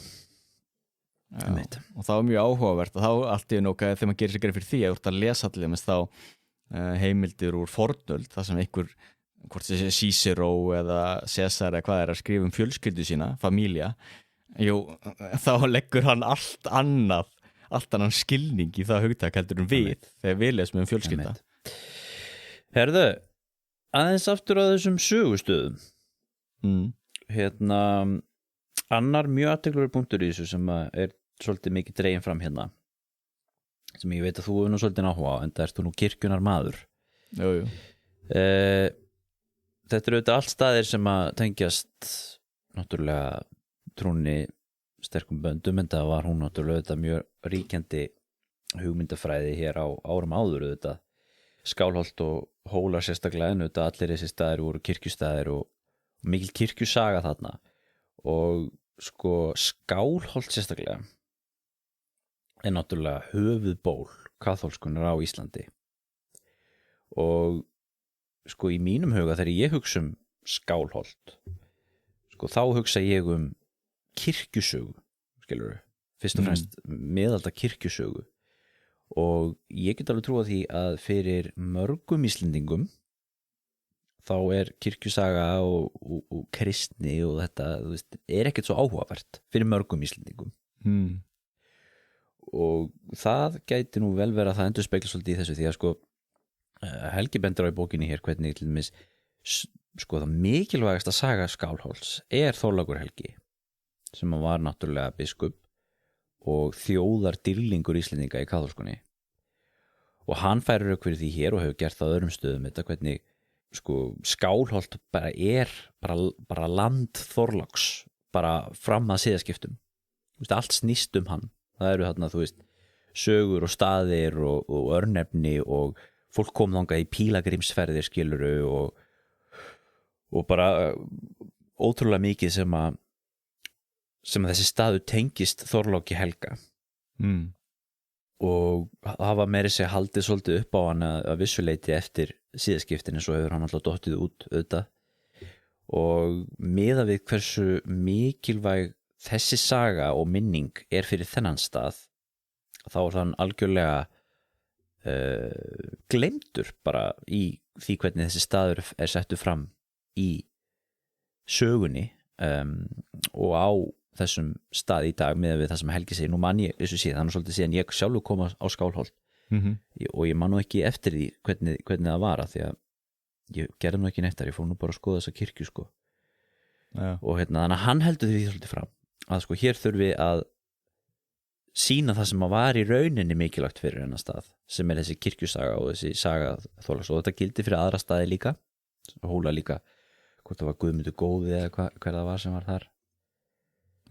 Og það var mjög áhugavert og þá allt í einu okkar þegar maður gerir sér grein fyrir því að þú ert að lesa allir mest þá heimildir úr fornöld þar sem hvort þessi Cicero eða Caesar eða hvað að skrifa fjölskyldu sína, família, þá leggur hann allt annan skilning í það hugtak heldur við þegar við lesum fjölskylda. Herðu, aðeins aftur á þessum sögustöðum. Annar mjög athyglisverður punktur í þessu sem er svolítið mikið dreginn fram hérna, sem ég veit að þú hefur nú svolítið áhuga á, en það ert þú nú kirkjunar maður. Jú. Þetta eru auðvitað allt staðir sem að tengjast náttúrulega trúnni sterkum böndum, en það var hún náttúrulega auðvitað mjög ríkjandi hugmyndafræði hér á árum áður auðvitað. Skálholt og Hólar sérstaklega, en auðvitað allir þessi staðir voru kirkjustaðir og mikil kirkjusaga þarna. Og sko Skálholt sérstaklega er náttúrulega höfuðból kaþólskunnar á Íslandi. Og sko í mínum huga þegar ég hugsa Skálholt, sko þá hugsa ég kirkjusögu, skilurðu, fyrst og fremst miðalda kirkjusögu. Og ég get alveg trúa því að fyrir mörgum Íslendingum þá er kirkjusaga og kristni og þetta, þú veist, er ekkert svo áhugavert fyrir mörgum Íslendingum. Og það gæti nú vel vera að það endurspegla svolítið í þessu, því að sko Helgi bendur á í bókinni hér hvernig til dæmis sko það mikilvægasta saga Skálholts er Þorlákur Helgi, sem var náttúrulega biskup og þjóðardýrlingur Íslendinga í kaþólskunni. Og hann færir rauk fyrir því hér og hefur gert það á öðrum stöðum, þetta hvernig sko Skálholt bara er bara land Þorláks, bara fram að siðaskiptum. Þú veist, allt snýst hann. Það eru þarna, þú veist, sögur og staðir og örnefni og fólk kom þangað í pílagrímsferðir, skiluru, og bara ótrúlega mikið sem að þessi staður tengist Þorláki Helga. Og hafa meiri sig haldið svolítið upp á hann að vissuleiti eftir síðaskiptin, svo hefur hann alltaf dottið út auðvitað. Og miðað við hversu mikilvæg þessi saga og minning er fyrir þennan stað, þá er hann algjörlega gleymdur bara í því hvernig þessi staður er settur fram í sögunni, og á þessum stað í dag með það sem Helgi segir. Nú man ég þessu síðan, þannig svolítið síðan ég sjálfur kom á Skálholt, og ég man nú ekki eftir því hvernig það var, því að ég gerði nú ekki neitt þar, ég fór nú bara að skoða þessa kirkju sko. Og þannig að hann heldur því svolítið fram að sko hér þurfi að sýna það sem að var í rauninni mikilvægt fyrir hennar stað, sem er þessi kirkjusaga og þessi saga Þorláks, og þetta gildi fyrir aðra staði líka, Hóla líka, hvort það var Guðmundur góði eða hver það var sem var þar.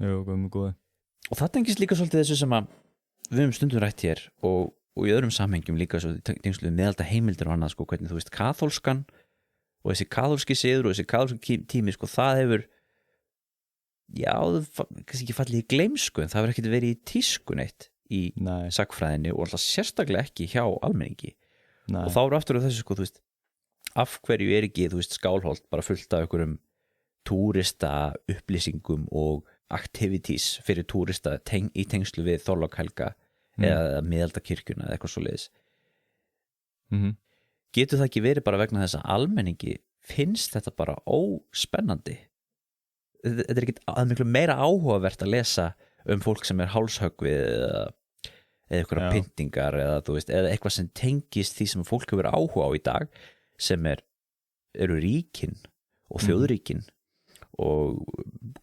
Jú, Guðmundur góði. Og það tengist líka svolítið þessu sem að við höfum stundum rætt hér og í öðrum samhengjum líka svo tengsluð meðalda heimildir og annað, sko, hvernig þú veist kaþólskan og þessi kaþólski siður og þessi kaþólski tími, sko, það hefur kannski ekki fallið í gleymsku, en það hefur ekkert verið í tísku neitt í sagnfræðinni og alltaf sérstaklega ekki hjá almenningi. Og þá eru aftur á þessu, sko, þú veist, af hverju er ekki, þú veist, Skálholt bara fullt af einhverjum túrista upplýsingum og activities fyrir túrista í tengslu við Þorlák Helga eða miðaldakirkjuna eða eitthvað svoleiðis. Getur það ekki verið bara vegna þess að almenningi finnst þetta bara óspennandi? Þetta er ekki miklu meira áhugavert að lesa fólk sem er hálshöggvið eða einhverja pyntingar eða, þú veist, eða eitthvað sem tengist því sem fólk hefur áhuga á í dag, sem eru ríkin og þjóðríkin og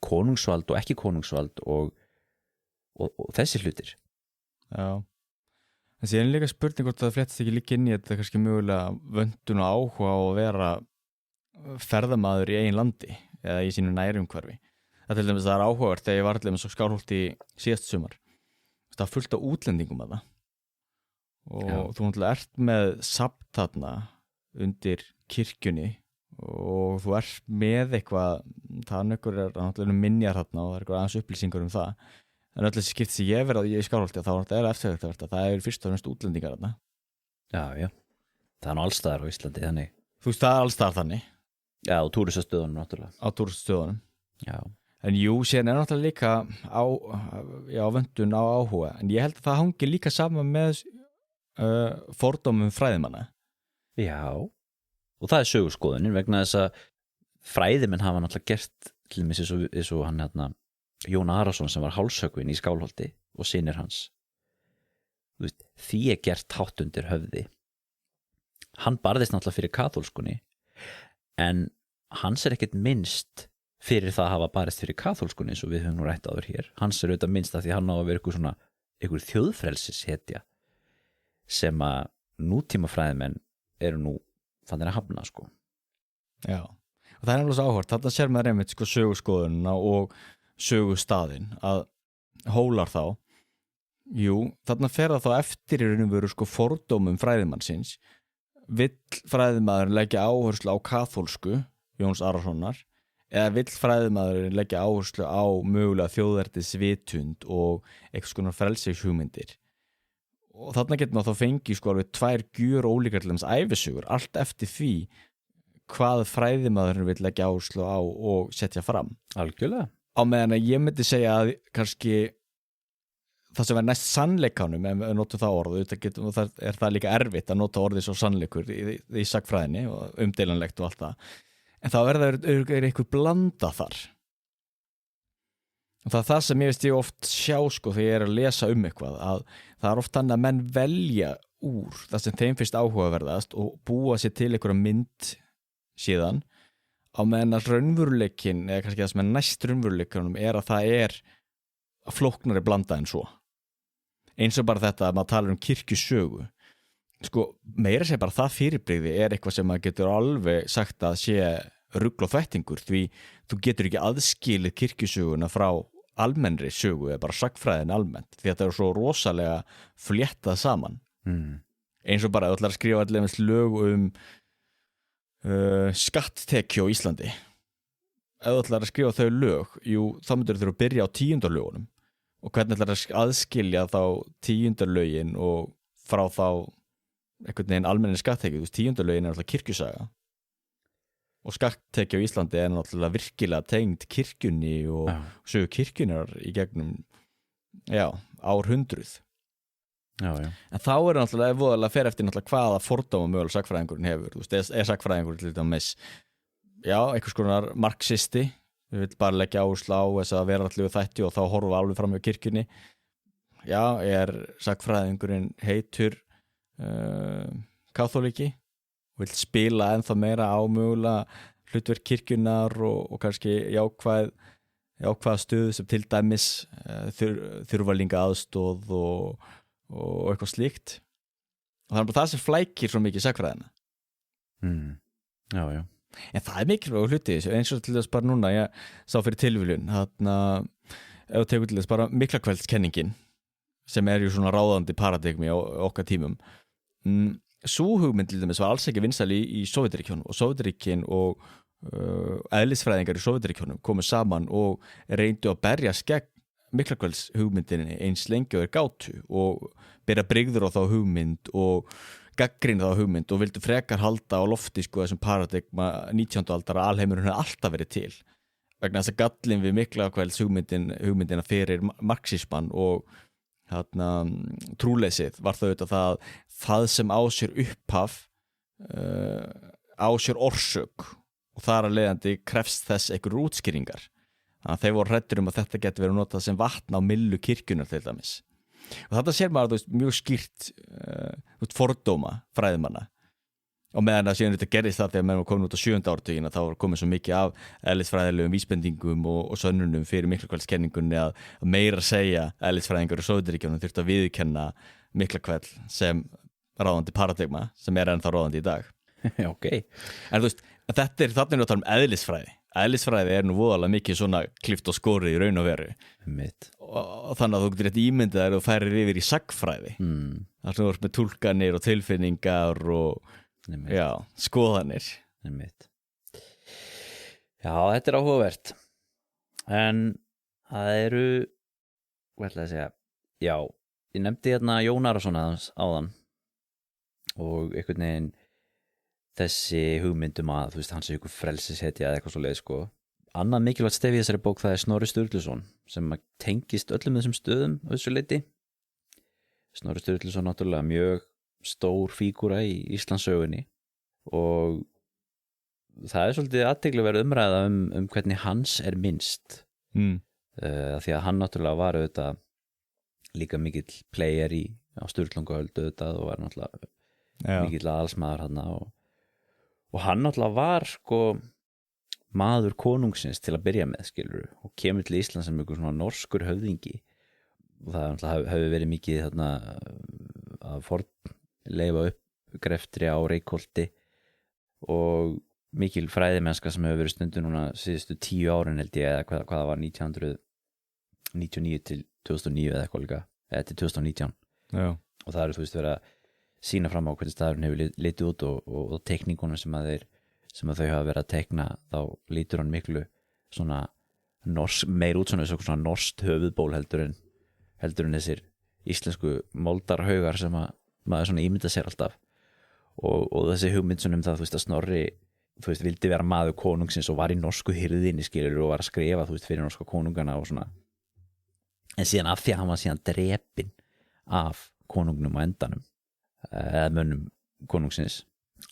konungsvald og ekki konungsvald og þessi hlutir. Já. Þessi er líka spurning hvort það fléttast ekki líka inn í þetta kannski mögulega vöndun og áhuga á að vera ferðamaður í eigin landi eða í sínu nærumhverfi. Það til dæmis það er áhugavert þegar ég var allir með svo Skálholti síðast sumar. Það er fullt af útlendingum að það. Og þú náttúrulega ert með safn þarna undir kirkjunni og þú ert með eitthvað, það er náttúrulega minjar þarna og það er eitthvað aðeins upplýsingar það. En öll þessi skipt sem ég verið í Skálholti þá er eftirvert að það er fyrst og fremst útlendingar þarna. Já, það er nú allstaðar á Íslandi þannig. Þú veist, það er alls þar þannig Já, og túristastöðunum náttúrulega. á túriststöðunum. Já, En jú, síðan er náttúrulega líka vöndun á áhuga. En ég held að það hangi líka saman með fordómum fræðimanna. já, og það er sögurskoðunin vegna þess að fræðimenn hafa náttúrulega gert til dæmis eins og hann hérna Jón Arason sem var hálshöggvinn í Skálholti og synir hans. Þú veist, því er gert hátt undir höfði. Hann barðist náttúrulega fyrir kaþólskunni en hans er ekkert minnst fyrir það að hafa barist fyrir kaþólskunni eins og við höfum nú rætt áður hér. Hans er auðvitað minnst að því hann á að vera einhver þjóðfrelsishetja sem að nútímafræðimenn eru nú fannir að hafna sko. Já, og það er alveg svo áhört. Þarna sér maður einmitt sko sögurskoðunina og sögustaðinn að hólar þá. Jú, þarna fer það þá eftir í raun og veru sko fordómum fræðimannsins. Vill fræðimaður leggja áherslu á kaþólsku Jóns Arasonar eða vill fræðimaður leggja áherslu á mögulega þjóðernisvitund og eitthvað skonar frelsishugmyndir. Og þarna getur maður þá fengið sko alveg tvær gjör ólíkar til þess ævisögur, allt eftir því hvað fræðimaðurinn vill leggja áherslu á og setja fram. Algjörlega. Á meðan að ég myndi segja að kannski það sem er næst sannleikanum, ef við notum það orð, og það er það líka erfitt að nota orðið svo sannleikur í sagnfræðinni og umdeilanlegt og allt það. En þá er eitthvað blanda þar. Og það er það sem ég veist ég oft sjá sko þegar ég er að lesa eitthvað, að það er oft þannig að menn velja úr það sem þeim finnst áhugaverðast og búa sér til einhverja mynd síðan, á meðan að raunveruleikin, eða kannski það sem er næst raunveruleikunum, er að það er flóknari blanda en svo. Eins og bara þetta að maður talar kirkjusögu. Sko, meira sé bara það fyrirbrigði er eitthvað sem maður getur alveg sagt að sé rugl og þvættingur, því þú getur ekki aðskilið kirkjusöguna frá almennri sögu eða bara sagnfræðin almennt, því þetta er svo rosalega fléttað saman. Eins og bara að þú ætlar að skrifa allir lög skatttekju á Íslandi. Ef þú ætlar að skrifa þau lög, jú, þá myndir þú að byrja á 10. lögunum og hvernig ætlar að aðskilja þá 10. lögin og frá þá einhvern veginn almenni skatttekju. 10. lögin er alltaf kirkjusaga og skatttekju á Íslandi er náttúrulega virkilega tengd kirkjunni og sögu kirkjunnar í gegnum árhundruð. Já. En þá er náttúrulega voðalega fer eftir náttúrulega hvaða fordóma mögulega sagnfræðingurinn hefur. Þú veist, er sagnfræðingur til dæmis einhvers konar marxisti, við vill bara leggja áherslu á þess að vera allir þætti og þá horfa alveg fram hjá kirkjunni. Já, er sagnfræðingurinn heitur kaþóliki, vill spila ennþá meira á mögulega hlutverk kirkjunnar og kannski jákvæða stöðu sem til dæmis þurfalinga aðstoð og eitthvað slíkt. Og það er bara það sem flækir svo mikið sagnfræðina. Já. En það er mikilvægur hluti, eins og til þess bara núna, ég sá fyrir tilviljun, þarna, ef þú tekur til þess bara Miklakveldskenningin, sem er ju svona ráðandi paradigmi á okkar tímum. Sú hugmynd til dæmis var alls ekki vinsæl í Sovétríkjunum, og Sovétríkin og eðlisfræðingar í Sovétríkjunum komu saman og reyndu að berjast gegn Miklakvelds hugmyndinni eins lengi og gátu og bera brigður á þá hugmynd og gagnrýna þá hugmynd og vildu frekar halda á lofti sko þessum paradigma 19. aldar að alheimurinn hefði alltaf verið til vegna þess að gallinn við Miklakvelds hugmyndina fyrir marxisman og trúleysið var þau auðvitað það sem á sér upphaf á sér orsök og þar að leiðandi krefst þess einhverjur útskýringar. Þannig að þeir voru hræddir að þetta geti verið notað sem vatn á myllu kirkjunnar til dæmis. Og þetta sér maður mjög skýrt fordóma fræðimanna. Og meðan að síðan þetta gerðist það þegar menn var komin út á 7. áratugina þá var komið svo mikið af eðlisfræðilegum vísbendingum og sönnunum fyrir Miklakveldskenningunni að meira segja eðlisfræðingar í Sovétríkjunum þurftu að viðurkenna Miklakveld sem ráðandi paradigma sem er ennþá ráðandi í dag. Ok. En þú veist, þetta er þarna að tala um eðlisfræði. Eðlisfræði er nú voðalega mikið svona klift og skórið í raun og veru. Og þannig að þú getur rétt ímyndað þér og færir yfir í sagnfræði. Það sem þú ert með túlkanir og tilfinningar og skoðanir. Já, þetta er áhugavert. En það eru, hvað ætla að segja, já, ég nefndi hérna Jón Arason áðan og einhvern veginn þessi hugmyndum að þú veist, hann sé ykkur frelsishetja eða eitthvað svo leið sko. Annað mikilvægt stef í þessari bók það er Snorri Sturluson sem tengist öllum þessum stöðum á þessu leiti. Snorri Sturluson náttúrulega mjög stór fígúra í Íslandssögunni og það er svolítið athyglisverð umræða hvernig hans er minnst því að hann náttúrulega var auðvitað líka mikill player á Sturlungaöld auðvitað og var náttúrulega mikill aðalsmaður hann og hann náttúrulega var sko maður konungsins til að byrja með skilur og kemur til Ísland sem einhver svona norskur höfðingi og það náttúrulega hefur verið mikið þarna að fornleifa uppgreftri á Reykholti og mikil fræðimennska sem hefur verið stundu núna síðustu 10 árin held ég eða hvað það var 1999 til 2009 eða eitthvað líka eða til 2019 og það eru þú veist verið að sína fram á hvernig staðurinn hefur litið út og teikningunum sem þau hafa verið að teikna þá lítur hann miklu svona meir út svona norskt höfuðból heldur en þessir íslensku moldarhaugar sem að maður svona ímynda sér alltaf og þessi hugmynd svona það þú veist að Snorri þú veist vildi vera maður konungsins og var í norsku hirðinni skilur og var að skrifa þú veist fyrir norska konungana og svona en síðan af því að hann var síðan drepinn af konungnum á endanum eða mönnum konungsins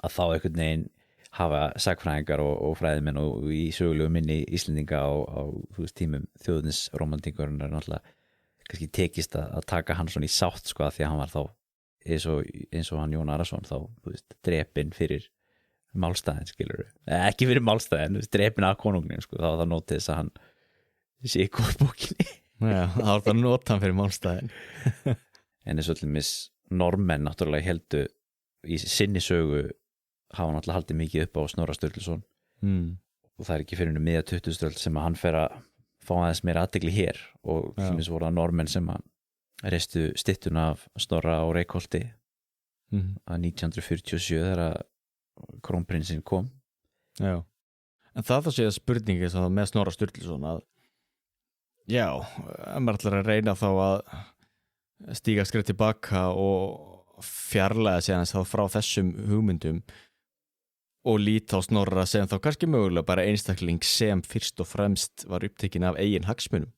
að þá einhvern veginn hafa sagfræðingar og fræðimenn og í sögulegu minni Íslendinga á þú veist tímum þjóðnisromantíkurinnar náttúrulega kannski tekist að taka hann svona í sátt sko að því að hann var þá eins og hann Jón Arason þá þú veist drepinn fyrir málstæðin skilur ekki fyrir málstæðin drepinn af konungnin sko þá var það nótið þess að hann sé í góðbókinni það var það nót hann fyrir málstæðin en eins og allir normenn náttúrulega heldu í sinni sögu hafa náttúrulega haldið mikið upp á Snorra Sturluson og það er ekki fyrir miðja 20. öld sem að hann fer að fá aðeins meira athygli hér og þess voru það normenn sem að reistu styttuna af Snorra á Reykholti að 1947 þegar krónprinsinn kom en það sé að spurningi sem það með Snorra Sturluson að maður ætlar að reyna þá að stíga skrið tilbaka og fjarlæga sig hans þá frá þessum hugmyndum og líta á Snorra sem þá kannski mögulega bara einstakling sem fyrst og fremst var upptekinn af eigin hagsmunum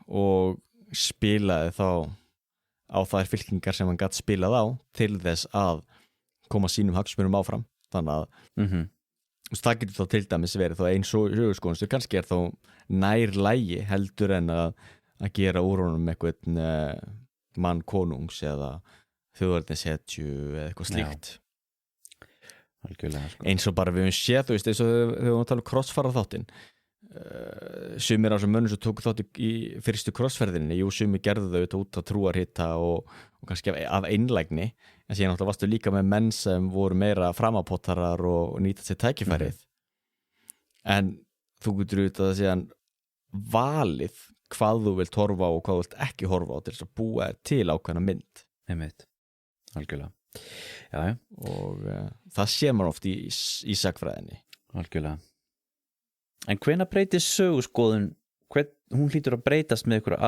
og spilaði þá á þær fylkingar sem hann gat spilað á til þess að koma sínum hagsmunum áfram þannig að það getur þá til dæmis verið þá eins og sögurskoðunstur kannski er þá nær lægi heldur en að gera úr honum eitthvað mann konungs eða þjóðarnishetju eða eitthvað slíkt algjörlega sko. Eins og bara við höfum séð þú veist eins og þegar við höfum talað krossfara þáttinn sumir af þessum mönnum sem tóku þátt í fyrstu krossferðinni sumir gerðu þau út á trúarhitta og kannski af einlægni en síðan náttúrulega varstu líka með menn sem voru meira framapottarar og nýta sér tækifærið en þú getur auðvitað að síðan valið hvað þú vilt horfa á og hvað þú vilt ekki horfa á til þess að búa til ákveðna mynd einmitt, algjörlega og það sé maður oft í sagfræðinni algjörlega en hvenær breytist söguskoðun hún hlýtur að breytast með einhverju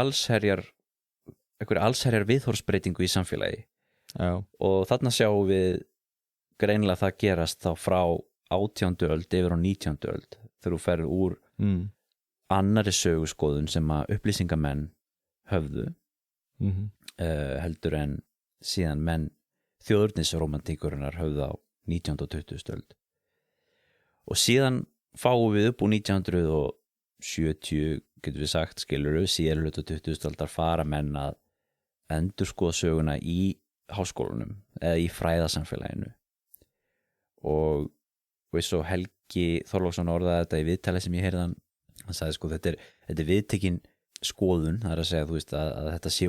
allsherjar viðhorfsbreytingu í samfélagi og þarna sjáum við greinilega það gerast þá frá 18. öld yfir á 19. öld þegar þú ferð úr annarri söguskoðun sem að upplýsingamenn höfðu heldur en síðan menn þjóðurnisromantíkurinnar höfðu á 19. og 20. öld og síðan fáum við upp úr 1970 getur við sagt skilur síðar hluta 20. aldar fara menn að endurskoða söguna í háskólanum eða í fræðasamfélaginu og eins og Helgi Þorláksson orðaði þetta í viðtali sem ég heyrði hann sagði sko þetta er viðtekin skoðun það er að segja þú veist að þetta sé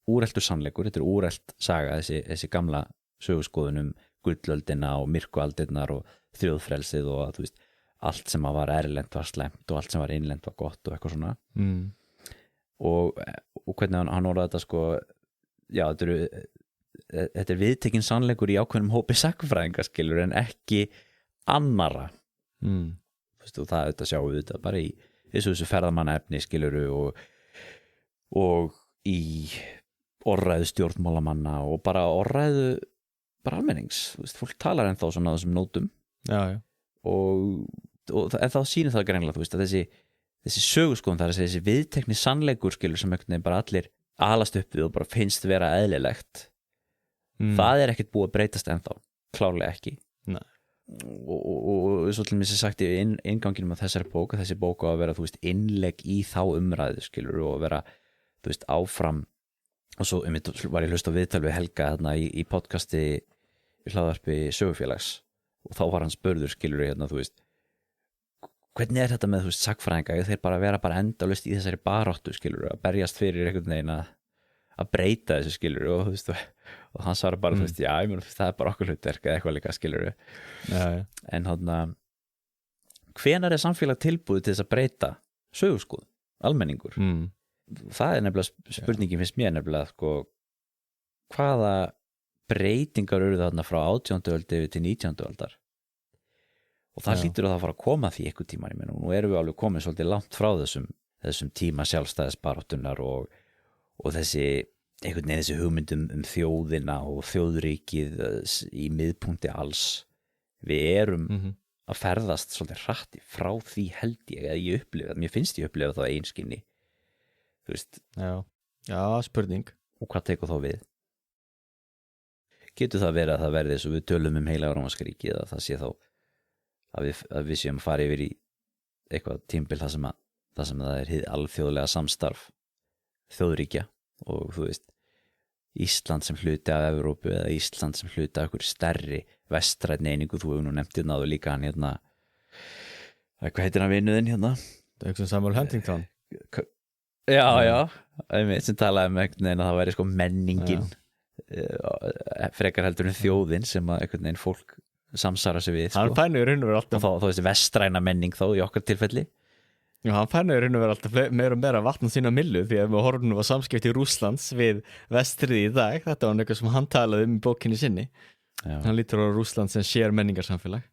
úreltur sannleikur þetta er úrelt saga þessi gamla söguskoðun gullöldina og myrkualdirnar og þjóðfrelsið og þú veist allt sem var erlent var slæmt og allt sem var innlent var gott og eitthvað svona og hvernig hann orðaði þetta sko þetta er viðtekin sannleikur í ákveðnum hópi sagfræðinga skilur en ekki annara og það þetta sjáum við þetta bara í þessu ferðamannaefni skiluru og í orðræðu stjórnmálamanna og bara orðræðu bara almennings, þú veist, fólk talar ennþá svona á þessum nótum já. en þá sýnir það greinlega, þú veist, að þessi söguskoðun, það þessi viðtekni sannleikur skilur sem einhvern veginn bara allir alast upp við og bara finnst vera eðlilegt það ekkert búið að breytast ennþá, klárlega ekki. Nei. Og svo til mér sem sagt í innganginum af þessari bók, þessi bók á að vera, þú veist, innlegg í þá umræðu skilur og vera, þú veist, áfram. Og svo var ég hlust á viðtal við Helga þarna í podcasti í hlaðvarpi Sögufélags og þá var hann spurður skilur hérna, þú veist, hvernig þetta með, þú veist, sagnfræðinga, þeir bara vera bara endalaust í þessari baráttu skilur að berjast fyrir einhvern veginn að breyta þessu skilur og þú veist, og hann svarar bara, þú veist, já, ég meina, það er bara okkur hlutverk eða eitthvað líka skilur en hann hvenær samfélag tilbúið til þess að breyta söguskoðun, almenningur það nefnilega spurningin finnst mér nefnilega sko, hvaða breytingar eru þarna frá 18. öld yfir til 19. öldar og það hlýtur að það fara að koma því einhver tíma, ég meina, nú erum við alveg komin svolítið langt frá þessum tíma sjálfstæðisbaráttunnar og þessi einhvern veginn þessi hugmyndum þjóðina og þjóðríkið í miðpunkti alls við erum að ferðast svolítið hratt frá því held ég að ég upplifa, mér finnst ég upplifa það einskinni. Þú veist, já, spurning. Og hvað tekur þá við? Getur það verið að það verði eins og við tölum heilaga rómverska ríkið eða það sé þá að við séum að fara yfir í eitthvað tímabil þar sem það er hið alþjóðlega samstarf þjóðríkja og þú veist Ísland sem hluti af Evrópu eða Ísland sem hluti af einhverju stærri vestrænni einingu, þú hefur nú nefnt náðu líka hann hérna hvað heitir hann vinuðinn hérna? Það er eitthvað Samuel Huntington. Já, sem talaði um einhvern veginn að það væri sko menningin frekar heldur en þjóðin sem að einhvern veginn fólk samsara sig við hann fænur raun og verið alltaf og þá þessi vestræna menning þá í okkar tilfelli já, hann fænur raun og verið alltaf meira og meira vatn sína millu því að við horfum á samskipti Rússlands við vestrið í dag, þetta var eitthvað sem hann talaði í bókinni sinni hann lítur á Rússland sem sér menningarsamfélag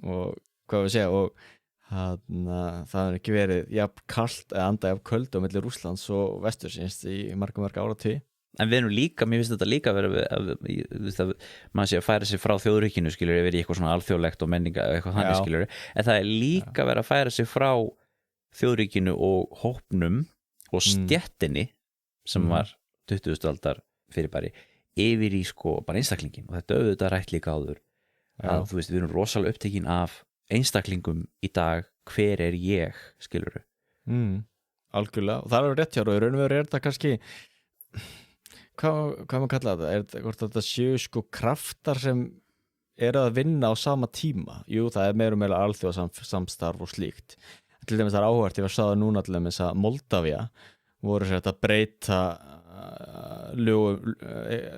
og hvað við segja og það er ekki verið jafn kalt eða anda jafn köld á milli Rússlands og vestursins í marga áratugi. En við erum líka, mér finnst þetta líka að vera maður sé að færa sig frá þjóðríkinu skilur yfir í eitthvað svona alþjóðlegt og menninga eitthvað þannig skilur, en það er líka að vera að færa sig frá þjóðríkinu og hópnum og stjettinni sem var 20. aldar fyrirbæri yfir í sko bara einstaklingin og þetta auðvitað rætt líka áður að þú veist við erum rosalega upptekin af einstaklingum í dag, hver er ég skilur algjörlega, og það er rétt hjá og í raun og veru er þetta kannski hvað maður kalla þetta hvort þetta séu sko kraftar sem eru að vinna á sama tíma jú, það er meira og meira alþjóðasamstarf og slíkt, til dæmis það er áhvert ég var að sagða núna til dæmis að Moldavía voru sér að breyta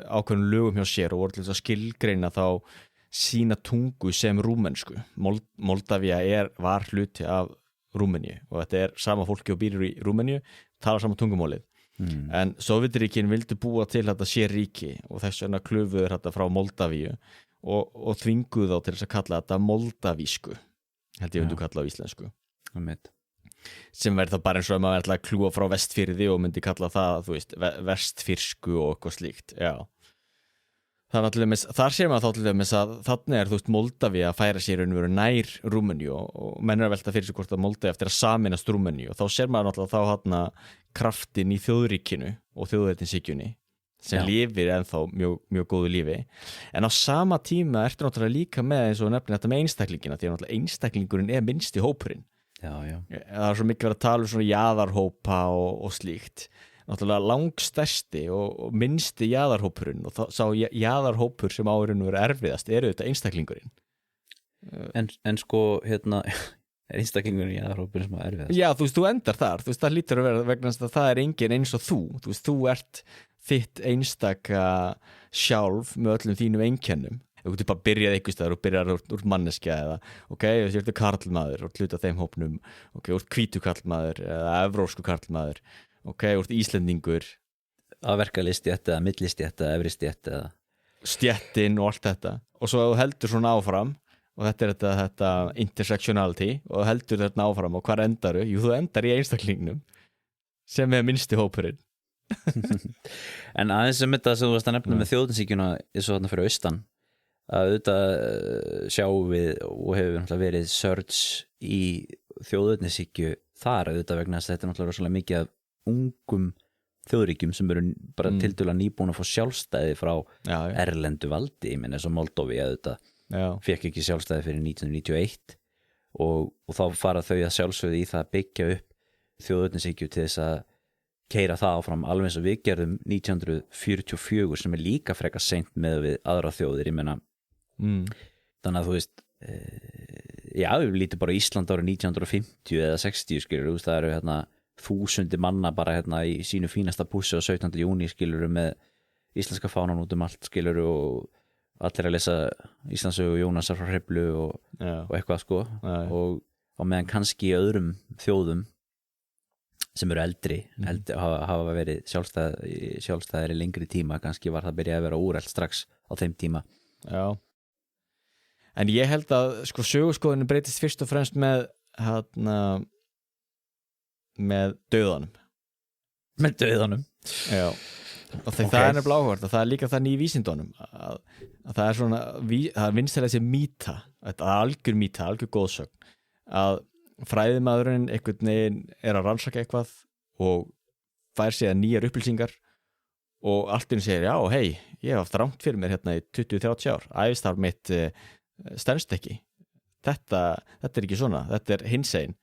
ákveðnum lögum hjá sér og voru til þess að skilgreina þá sína tungu sem rúmensku Moldavía var hluti af Rúmeníu og þetta er sama fólki og býr í Rúmeníu talar sama tungumálið en Sovétríkin vildu búa til þetta sér ríki og þess vegna klufuður þetta frá Moldavíu og þvinguðu þá til þess að kalla þetta moldavísku held ég kalla á íslensku sem verður þá bara eins og að maður ætla að kljúa frá Vestfirði og myndi kalla það þú veist, vestfirsku og eitthvað slíkt þar sér maður þá til dæmis að þannig er þú veist Moldaví að færa sér nær Rúmeníu og menn er að velta fyrir sig hvort að Moldaví eftir að sameinast Rúmeníu og þá sér maður náttúrulega þá kraftin í þjóðríkinu og þjóðveitinsíkjunni sem lifir ennþá mjög góðu lífi en á sama tíma ertu náttúrulega líka með eins og nefnir þetta með einstaklingina því að náttúrulega einstaklingurinn er minnsti hópurinn það er svo mikið verið að tala um svona jaðarhópa og slíkt náttúrulega langstærsti og minnsti jaðarhópurinn og sá jaðarhópur sem áurinn verið erfiðast eru þetta einstaklingurinn en sko hérna er einstaklingurinn jaðarhópurinn sem erfiðast já þú veist þú endar þar þú veist það lítur að vera vegna að það er engin eins og þú veist þú ert þitt einstaka sjálf með öllum þínum einkennum þú getur bara byrjað einhvers staðar og byrjar úr manneskja eða þú ert karlmaður og hluta þeim hópnum þú ert hvítu karlmaður eða evrósku karlmaður þú ert Íslendingur að verkalýðsstétt eða millistétt eða efristétt eða stéttin og allt þetta og svo þú heldur svona áfram og þetta er þetta intersectionality og heldur þetta áfram og hvar endaru? Jú, þú endar í einstaklingnum sem er minnsti hópurinn En aðeins þetta sem þú varst að nefna með þjóðninsíkjuna eins og þarna fyrir austan að auðvitað sjáum við og hefur náttúrulega verið surge í þjóðninsíkju þar auðvitað vegna þess að þetta er náttúrulega rosalega mikið af ungum þjóðríkjum sem eru bara tildulega nýbúin að fá sjálfstæði frá erlendu valdi, ég menn eins og Moldóvi auðvitað fekk ekki sjálfstæði fyrir 1991 og þá fara þau að sjálfsögðu í það að byggja upp þjóðninsíkju til þess að keyra það áfram alveg eins og við gerðum 1944 sem er líka frekar seint með við aðra þjóðir, ég meina þannig að þú veist já, við lítum bara Ísland árið 1950 eða 60 skilur, það eru hérna þúsundi manna bara hérna í sínu fínasta pússi á 17. júní skilur með íslenska fánan út allt skilur og allir að lesa Íslandssögu Jónasar frá Hriflu og eitthvað sko og meðan kannski í öðrum þjóðum sem eru eldri hafa verið sjálfstæðir í lengri tíma, kannski var það byrjað að vera úrelt strax á þeim tíma. Já. En ég held að sko söguskoðinu breytist fyrst og fremst með dauðanum. Með dauðanum? Já. Og það er nefnilega áhugavert og það er líka þannig í vísindunum að það er svona, það er vinstælega þessi mýta, þetta er algjör mýta, algjör góðsögn, að fræðimaðurinn einhvern veginn er að rannsaka eitthvað og fær síðan nýjar upplýsingar og allt í einu segir, já, hei, ég hef haft rangt fyrir mér hérna í 20-30 ár, ævistarf mitt stenst ekki, þetta er ekki svona, þetta er hinsegin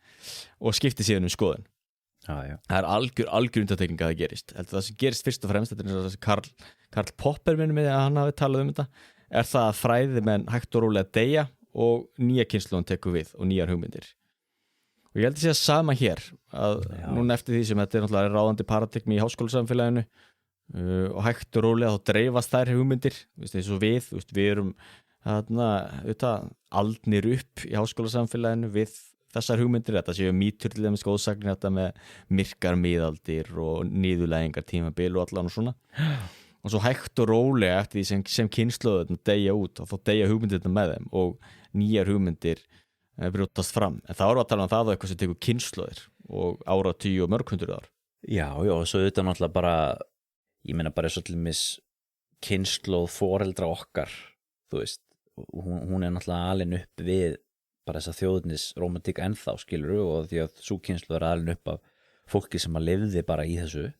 og skiptir síðan skoðun. Já. Það er algjör undantekning að það gerist. Það sem gerist fyrst og fremst, þetta er eins og Karl Popper minnum með að hann hafi talað þetta, er það að fræðimenn hægt og rólega deyja og nýja kynslóðin tekur við og nýjar hugmyndir. Og ég held að sé að sama hér að núna eftir því sem þetta er náttúrulega ráðandi paradigmi í háskólasamfélaginu og hægt og rólega þá dreifast þær hugmyndir, eins og við erum aldnir upp í háskólasamfélaginu við þessar hugmyndir, þetta séu mýtur til dæmis góðsagnir, þetta með myrkar miðaldir og niðurlægingar tímabil og allan og svona og svo hægt og rólega eftir því sem kynslóðin deyja út og þá deyja hugmyndirna með þeim og nýjar hugmyndir brjótast fram, en þá erum við að tala um það og eitthvað sem tekur kynslóðir og áratugi og mörg hundruð ár. Já, og svo auðvitað náttúrulega bara, ég meina bara svolítið kynslóð foreldra okkar, þú veist, hún er náttúrulega alin upp við bara þess að þjóðnis rómantík ennþá skilur og því að sú kynslóð er alin upp af fólki sem að lifði bara í þessu,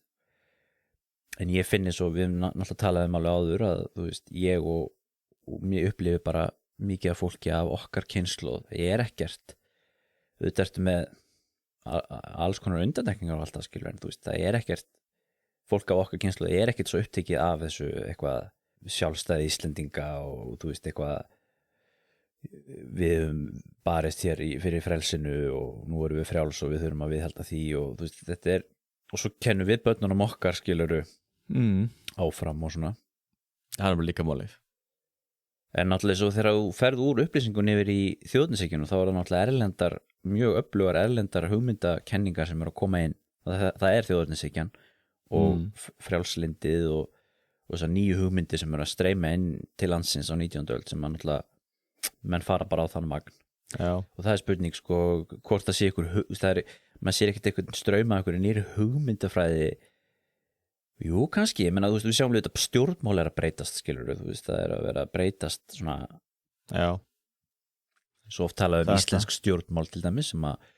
en ég finni svo, við náttúrulega talaðum alveg áður að þú veist, ég og mér upplifi bara mikið af fólki af okkar kynslóð ég er ekkert auðvitað ertu með alls konar undantekningar og alltaf skilur en þú veist það er ekkert fólk af okkar kynslóð er ekkert svo upptekið af þessu eitthvað sjálfstæði Íslendinga og þú veist eitthvað við barist hér fyrir frelsinu og nú erum við frjáls og við þurfum að viðhalda því og þú veist þetta er og svo kennum við börnunum okkar skiluru áfram og svona það er líka málið. En náttúrulega svo þegar þú ferð úr upplýsingun yfir í þjóðninsíkjunu þá er það náttúrulega mjög öflugar erlendar hugmyndakenningar sem eru að koma inn það er þjóðninsíkjan og frjálslindið og þessar nýju hugmyndir sem eru að streyma inn til landsins á 19. öld sem menn fara bara á þann magn. Já. Og það er spurning sko hvort það sé maður sér ekkert eitthvað ströyma einhverju nýri hugmyndafræði. Jú, kannski, ég meina, þú veist, við sjáum þetta stjórnmál er að breytast, skilur þú veist, það er að vera að breytast svona svo oft talað íslensk stjórnmál til dæmis sem að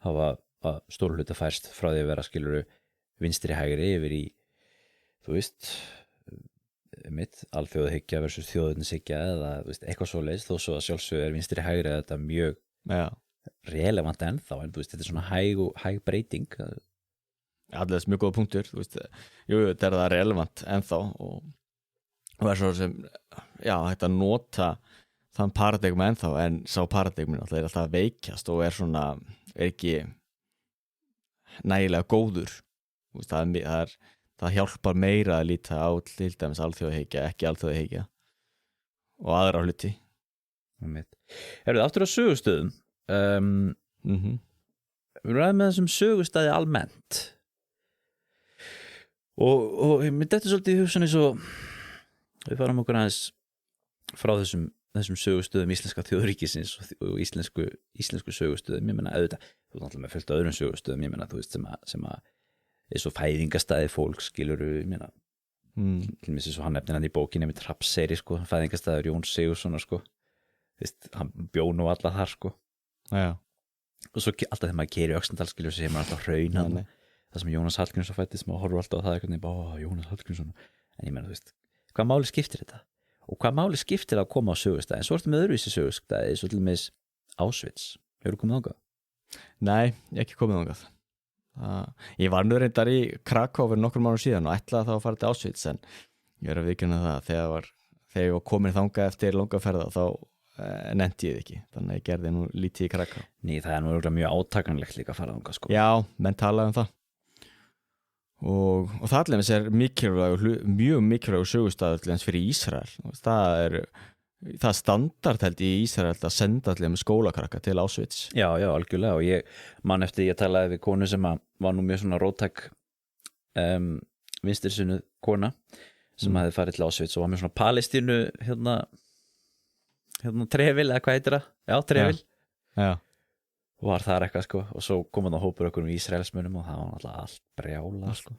hafa stóru hluta færst frá því að vera skilur vinstri hægri yfir í þú veist alþjóðahyggja versus þjóðninshyggja eða þú veist, eitthvað svoleiðis þó svo að sjálfsög er vinstri hægri þetta mjög relevant ennþá en þú veist, þetta er svona hæg breyting allir þess mjög góða punktur þú veist, þetta er það relevant ennþá og það er svo sem hægt að nota þann paradigma ennþá en sá paradigmin alltaf er alltaf að veikjast og er svona, er ekki nægilega góður þú veist, það hjálpar meira að líta á til dæmis alþjóðahyggja, ekki alþjóðahyggja og aðra hluti. Eruð aftur á sögustöðum við ræðum með þessum sögustæði almennt og þetta er svolítið í hugsan eins og við farum okkur aðeins frá þessum sögustöðum íslenska þjóðríkisins og íslensku sögustöðum ég meina auðvitað, þú náttúrulega með fullt öðrum sögustöðum ég meina þú veist sem að eins og fæðingastæði fólk skilur ég meina til mér svo hann nefnir hann í bókinni með Trappseyri sko, fæðingastæður Jón Sigurðssonar sko, veist, hann bjó nú alla þar sko og svo alltaf þegar maður keyrir í Öxnadal skilur sér maður alltaf hraun það sem Jónas Hallgrímsson fættist, maður horfur alltaf á það eitthvað, Jónas Hallgrímsson, en ég meina þú veist hvað máli skiptir þetta og hvað máli skiptir að koma á sögustæði, en svo ertu með öðruvísi sögustæði, svo til dæmis Auschwitz, hefur þú komið þangað? Nei, ég hef ekki komið þangað. Ég var nú reyndar í Krakow fyrir nokkrum mánuðum síðan og ætlaði þá að fara til Auschwitz, en ég er að viðurkenna það þegar ég var komin þangað eftir langa ferða þá nefndi ég ekki, þannig að ég gerði nú lítið í Krakow. Ný, það er nú örugglega mjög átakanlegt líka að fara þangað sko. Já, menn talaði það og það allir er mjög mikilvægur sögustæður fyrir Ísrael. Það er standard held í Ísrael að senda allir með skólakrakka til Auschwitz. Já, algjörlega, og ég man eftir ég talaði við konu sem var nú mjög svona róttæk vinstrisinnu kona sem hafði farið til Auschwitz og var með svona Palestínu hérna trefil, eða hvað heitir það? Já, trefil. Já. Og var þar eitthvað sko, og svo kom hann á hópur okkur Ísraelsmunum og það var alltaf allt brjála sko.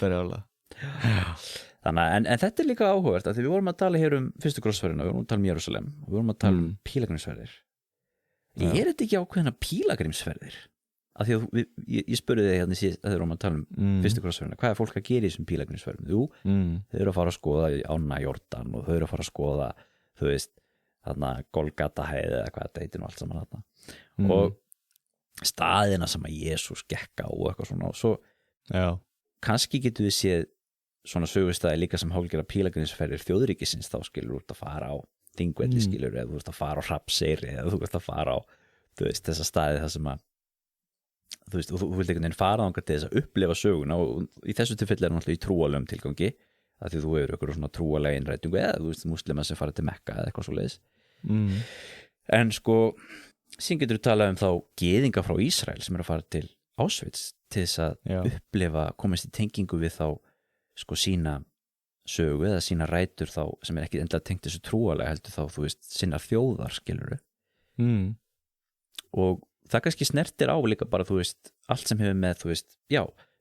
Þannig, en þetta er líka áhugavert að því við vorum að tala hér fyrstu krossferðina, við vorum að tala Jerúsalem og við vorum að tala pílagrímsferðir. Er þetta ekki ákveðna pílagrímsferðir? Af því að ég spurði þig hérna síðast að við vorum að tala fyrstu krossferðina, hvað er fólk að gera í þessum pílagrímsferðum? Jú, þau eru að fara að skoða ána Jórdan og þau eru að fara að skoða, þú veist, þarna Golgata heiði eða hvað þetta heitir nú allt saman þarna. Og staðina sem að Jesús gekk á og eitthvað svona og svo kannski getur við séð svona sögustæði líka sem hálfgerða pílagrímsferðir þjóðríkisins, þá skilur út að fara á Þingvelli skilur, eða þú ert að fara á Hrafnseyri eða þú ert að fara á, þú veist, þessa staði það sem að þú veist, þú vilt einhvern veginn fara þangað til þess að upplifa söguna og í þessu tilfelli er náttúrulega í trúalegum tilgangi að því þú hefur eitthvað svona trúalega innrætingu eða þú veist, muslima sem fara til Mekka eða eitthvað svoleiðis en sko síðan getur við talað þá gyðinga frá Ísrael sem eru að fara til Auschwitz til þess að upplifa, komast í tengingu við þá sko sína sögu eða sína rætur þá sem er ekki endilega tengt þessu trúalega heldur þá, þú veist, sinna þjóðar skilurðu og það kannski snertir á líka bara, þú veist, allt sem hefur með, þú veist,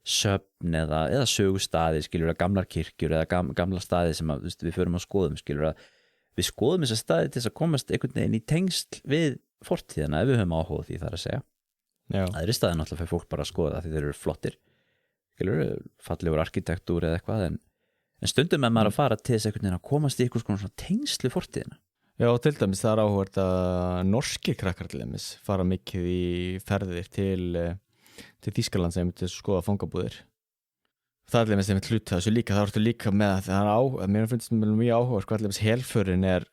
söfn eða sögustaði skilurðu, gamlar kirkjur eða gamla staði sem að, þú veist, við förum að skoðum skilurðu, að við skoðum þessa staði til þess að komast einhvern veginn í tengsl við fortíðina ef við höfum áhuga því þar að segja það er í staðin náttúrulega fyrir fólk bara að skoða því þeir eru flottir skilurðu, fallegur arkitektúr eða eitthvað en stundum er maður að fara til þess einhvern veginn að komast í einhvers konar tengslu fortíðina. Já, og til dæmis það er áhugavert að norskir krakkar til dæmis fara mikið í ferðir til Þýskaland sem til að skoða fangabúðir. Það er til dæmis þeim hluta þessu líka, það ertu líka með að mér finnst mjög áhugavert hvað til dæmis helförin er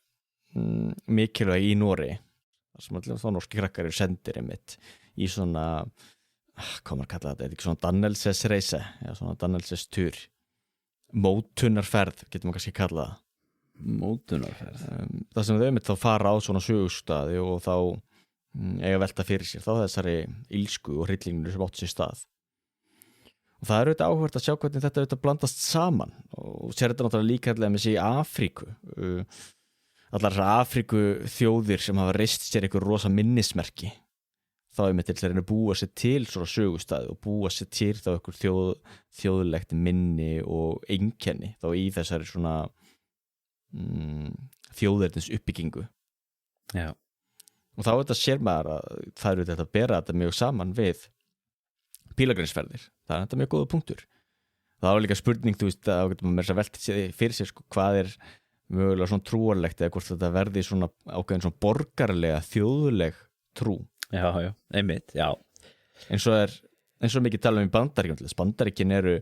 mikilvæg í Noregi. Það sem allir þá norskir krakkar eru sendir einmitt í svona, hvað maður kalla þetta, ekki svona Dannelsesreise, svona Dannelsestur. Mótunarferð getur maður kannski kalla það mótunarferð það sem þau mitt þá fara á svona sögustaði og þá eiga velta fyrir sér þá þessari illsku og hryllingur sem átt sér stað og það er auðvitað áhugavert að sjá hvernig þetta auðvitað blandast saman og sér þetta náttúrulega líka allega með sig í Afríku allar þessar Afríku þjóðir sem hafa reist sér einhver rosa minnismerki þá er með til að reyna að búa sér til svona sögustæði og búa sér til þá einhver þjóðlegt minni og einkenni þá í þessari svona þjóðernis uppbyggingu. Já. Og þá þetta sér maður að það eru þetta að bera þetta mjög saman við pílagrímsferðir. Það er þetta mjög góða punktur. Það var líka spurning, þú veist, að getur maður að velta fyrir sér sko, hvað er mögulega svona trúarlegt eða hvort þetta verði svona ákveðin svona borgarlega þjóðleg trú. Já, einmitt, já. Eins og mikið tala í Bandaríkjum. Bandaríkin eru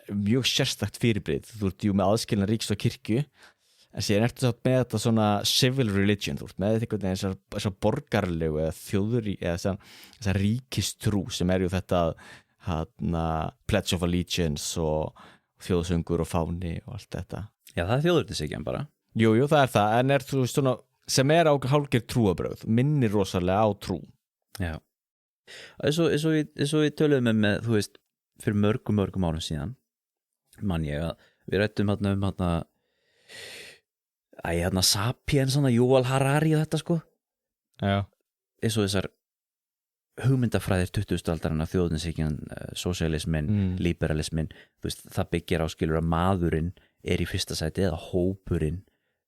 mjög sérstakt fyrirbrigði. Þú ert jú með aðskilna ríkis og kirkju, en síðan ertu satt með þetta svona civil religion, þú ert með þetta þessar borgarlegu eða þjóðurí eða þessar ríkistrú sem er jú þetta Pledge of Allegiance og þjóðsöngur og fáni og allt þetta. Já, það er þjóðernishyggjan bara. Jú, það er það, en er þú veist svona sem er á hálfgerð trúabrögð, minnir rosalega á trú. Já. Eins og við töluðum með, þú veist, fyrir mörgum árum síðan, man ég að við rættum Sapiens, Yuval Harari og þetta sko. Já. Eins og þessar hugmyndafræðir 20. aldarinnar, þjóðninshyggjan, sósíalismin, liberalismin, þú veist, það byggir á skilur að maðurinn í fyrsta sæti eða hópurinn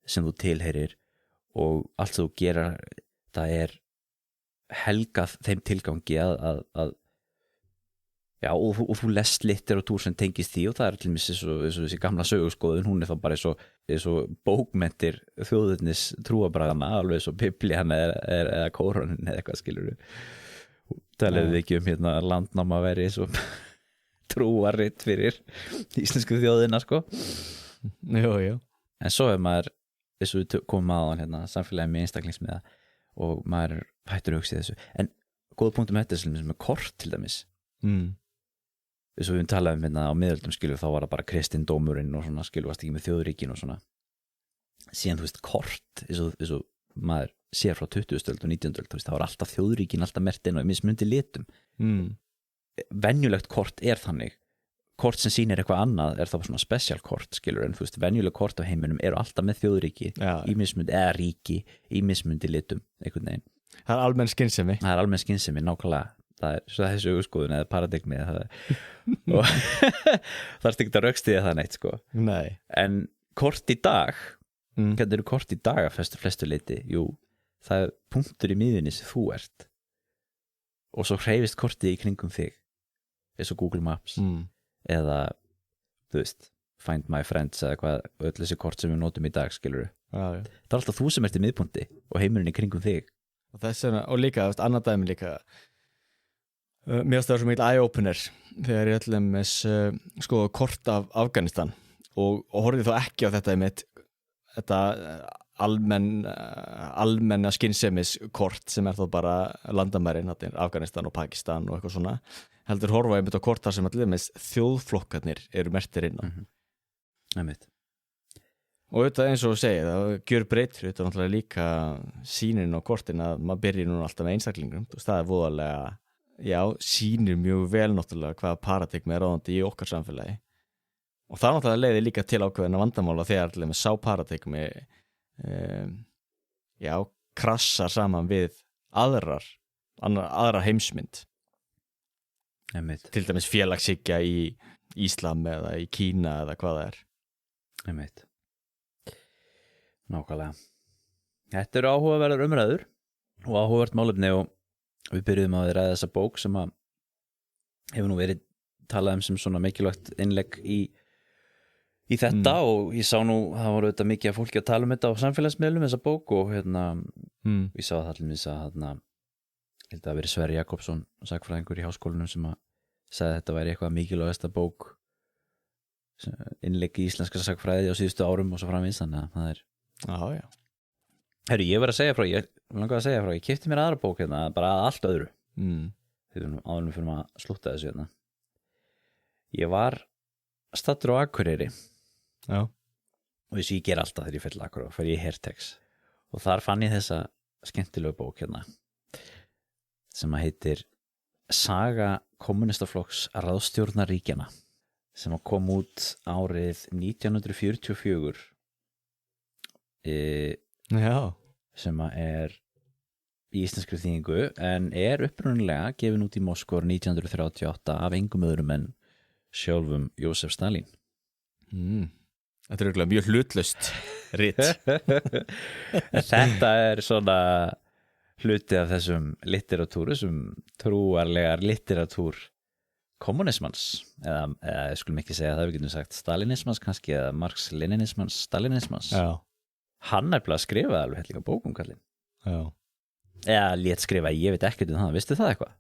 sem þú tilheyrir og allt þú gera það helgað þeim tilgangi að já, og þú lest litteratúr sem tengist því og það til dæmis eins og þessi gamla söguskoðun, hún þá bara eins og bókmenntir þjóðurnis trúabræðana, alveg eins og Biblían eða Kóranin eða eitthvað skilur talaðu ekki hérna landnáma veri eins og trúaritt fyrir íslensku þjóðina sko. Jú. En svo maður, eins og við komum aðan hérna, samfélagi með einstaklingsmiða og maður hættur að hugsa þessu. En góða punktum þetta sem er kort til dæmis. Eins og við talaðum hérna á miðöldum skilju, þá var það bara kristindómurinn og svona skilju, varst ekki með þjóðríkin og svona. Síðan þú veist kort, eins og maður sér frá 20. öld og 19. öld, það var alltaf þjóðríkin, alltaf merkt inn og mismundi litum. Venjulegt kort þannig. Kort sem sýnir eitthvað annað þá svona special kort, skilur, en þú veist, venjuleg kort á heiminum eru alltaf með þjóðríki í mismundi, eða ríki í mismundi litum, einhvern veginn. Það er almenn skynsemi. Það er almenn skynsemi, nákvæmlega. Það svo þessu hugskoðun eða paradigmi og það ekki að rökstyðja það neitt, sko. Nei. En kort í dag, hvernig eru kort í dag að flestu liti? Jú, það punktur í miðjunni sem þú ert og svo hreyfist kortið í kringum þig eins og Google Maps eða, þú veist, Find My Friends eða hvað, öll þessi kort sem við notum í dag, skilur það er alltaf þú sem ert í miðpunkti og heimurinn í kringum þig og líka, annað dæmi líka mér finnst það svo mikil eye-opener þegar ég ætlum sko kort af Afganistan og horfði þá ekki á þetta almenna skynsemis kort sem þá bara landamærin, Afganistan og Pakistan og eitthvað svona, heldur horfa einmitt á kort þar sem allir með þjóðflokkarnir eru merktir inn á. Og þetta eins og segið, það gjör breytir, þetta náttúrulega líka sýnin á kortin að maður byrjir núna alltaf með einstaklingum, það voðalega, já, sýnir mjög vel náttúrulega hvaða paradigma ráðandi í okkar samfélagi. Og það náttúrulega leiðir líka til ákveðina vandamála þegar allir með sá paradigmi krassar saman við aðra heimsmynd. Til dæmis félagshyggja í Íslam eða í Kína eða hvað það er. Nákvæmlega. Þetta eru áhugaverðar umræður og áhugavert málefni og við byrjuðum að ræða þessa bók sem að hefur nú verið talað sem svona mikilvægt innlegg í þetta og ég sá nú, það voru auðvitað mikið af fólki að tala þetta á samfélagsmiðlum þessa bók og ég sá það allir minns að ég held að verið Sverri Jakobsson sakfræðingur í háskólanum sem að sagði að þetta væri eitthvað mikilvægasta bók innlegg í íslenska sakfræði á síðustu árum og svo framvins, þannig að það Herru, ég var að segja frá ég keypti mér aðra bók hérna, bara allt öðru þegar áðurum við fyrir að slúta þessu hérna. Ég var staddur á Akureyri og þessu ég ger alltaf þegar ég fer til Akureyri og fer ég í Hertex og þar fann ég þessa skemmtilegu bók hérna sem að heitir Saga kommunistaflokks ráðstjórnaríkjanna sem að kom út árið 1944 sem að í íslenskri þýðingu en upprunalega gefin út í Moskvu árið 1938 af engum öðrum en sjálfum Jósef Stalin. Þetta er eiginlega mjög hlutlaust rit. Þetta svona hluti af þessum litteratúru, þessum trúarlegar litteratúr kommunismans eða skulum ekki segja það, við getum sagt stalinismans kannski eða Marx-Leninismans, stalinismans. Hann bara skrifaði alveg hellinga bókum kallinn. Eða lét skrifa, ég veit ekkert það, vistu það eitthvað?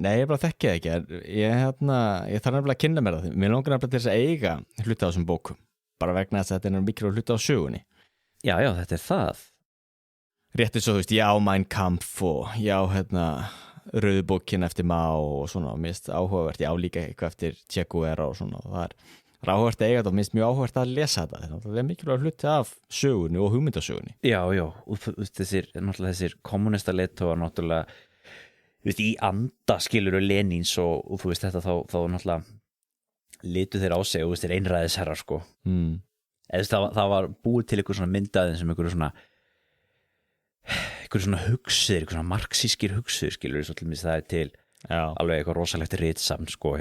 Nei, ég bara þekki það ekki. Ég þarf nefnilega að kynna mér það. Mér langar nefnilega til þess að eiga hluti á þessum bókum, bara vegna þess að þetta mikilvæg hluti á sögunni. Já, þetta er það. Rétt eins og þú veist, já, Mein Kampf og já, Rauðbókin eftir Mao og svona, mér finnst áhugavert, já, líka eitthvað eftir Che Guevara og svona, og það er áhugavert að eiga þetta og mér finnst mjög áhugavert að lesa þetta. Það er mikilvæg hluti af sögunni og hugmyndasögunni. Já, og þessir kommunista leiðtogar náttúrulega, þú veist, í anda skilur Lenins og þú veist þetta þá náttúrulega litu þeir á sig og þú veist, þeir einræðisherrar sko. Það var búið til eitthvað svona myndaðin sem eitthvað svona eitthvað svona hugsuðir, eitthvað svona marxískir hugsuðir skilur, svo til mér það til alveg eitthvað rosalegt ritsafn sko,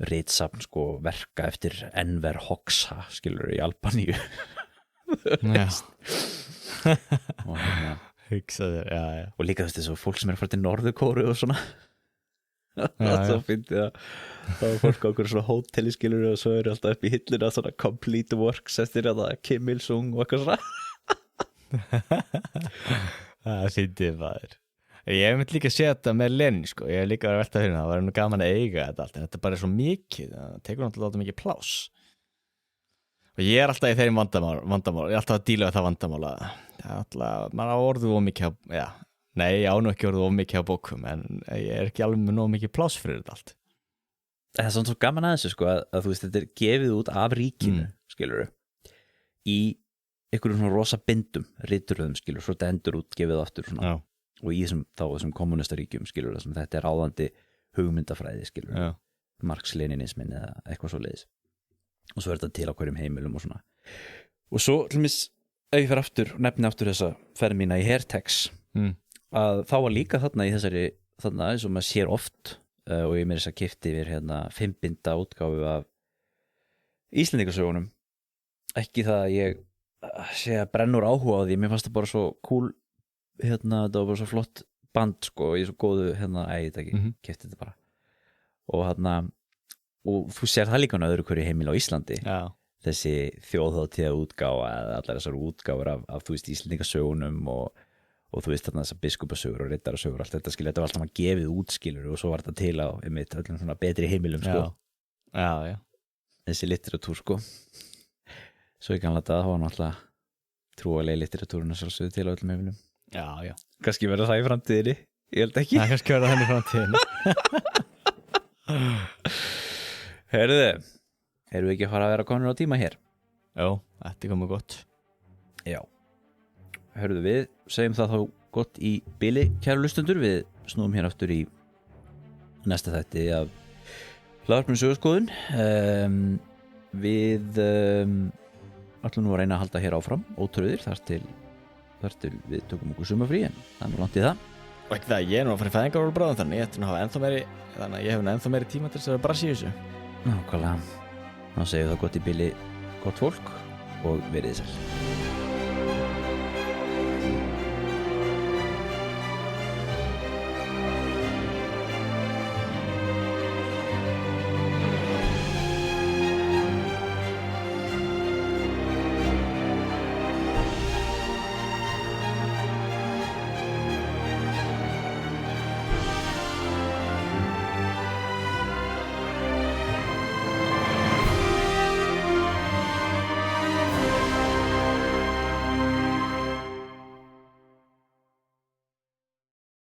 ritsafn sko, verka eftir Enver Hoxha skilur í Albaníu og hugsaður, já. Og líka þú veist, þessu fólk sem að fara til Norður-Kóru og svona þá fyndi það þá er fólk á okkur svona hóteli skilur og svo eru alltaf upp í hilluna svona complete works eftir Kim Il-sung og eitthvað svona það fyndið maður. Ég hef myndi líka að segja þetta með Lenin sko, ég hef líka verið að velta fyrir það var nú gaman að eiga þetta allt en þetta bara er svo mikið, það tekur náttúrulega mikið pláss og ég er alltaf í þeirri vandamál, ég er alltaf að díla við það vandamál að alltaf, maður á orðu of mikið nei, ég á nú ekki orðu of mikið á bókum en ég er ekki alveg með nóg mikið pláss fyrir þetta allt. Það er svona svo gaman að þessu sko að þú veist, þetta er gefið út af ríkinu skilur í einhverjum svona rosa bindum rituröðum skilur, svo þetta endur út gefið aftur svona og í þessum kommunistaríkjum skilur það sem þetta er ráðandi hugmyndafræði skilur, Marx-Leninismin eða eitthvað svo leiðis og svo er þetta til á hverjum heimilum og svona og svo til mis ef ég fer aftur og nefni aftur þessa ferð mína í Hertex að þá var líka þarna í þessari þarna eins og maður sér oft og ég meira þess að keypti yfir 5 binda útgáfu af Íslendingasögunum ekki það að ég sé að brennur áhuga á því, mér fannst það bara svo cool það var bara svo flott band sko, ég er svo góðu ég veit ekki, keypti þetta bara og þú sér það líka á öðru hverju heimil á Íslandi þessi þjóðhátíða útgáfa eða allar þessar útgáfur af þú veist Íslendingasögunum og þú veist þarna þessar biskupasögur og riddarasögur allt þetta skilur, þetta var alltaf maður gefið út skilur og svo var þetta til á einmitt öllum svona betri heimilum sko já. Þessi litteratúr sko svo í gamla dag var náttúrulega trúarlega litteratúruna svolítið til á öllum heimilum já. Kannski verða það í framtíðinni, ég held ekki kannski verða það í framtíðinni Heyrðu, erum við ekki að fara að vera konur á tíma hér? Já, þetta er komið gott Já Hörðu við, segjum það þá gott í bili, kæru hlustendur, við snúum hér aftur í næsta þætti af hlaðvarpinu sögurskoðun við ætlum nú að reyna að halda hér áfram ótröðir þar til við tökum okkur sumarfrí en það er nú langt í það og ekki það, ég er nú að fara í fæðingarorlofsbráðum þannig ég ætti nú að hafa þannig að ég hef ennþá meiri tíma til þess að brasa í þessu Nákvæmlega, þá segjum við það gott í bili gott fólk og verið sæl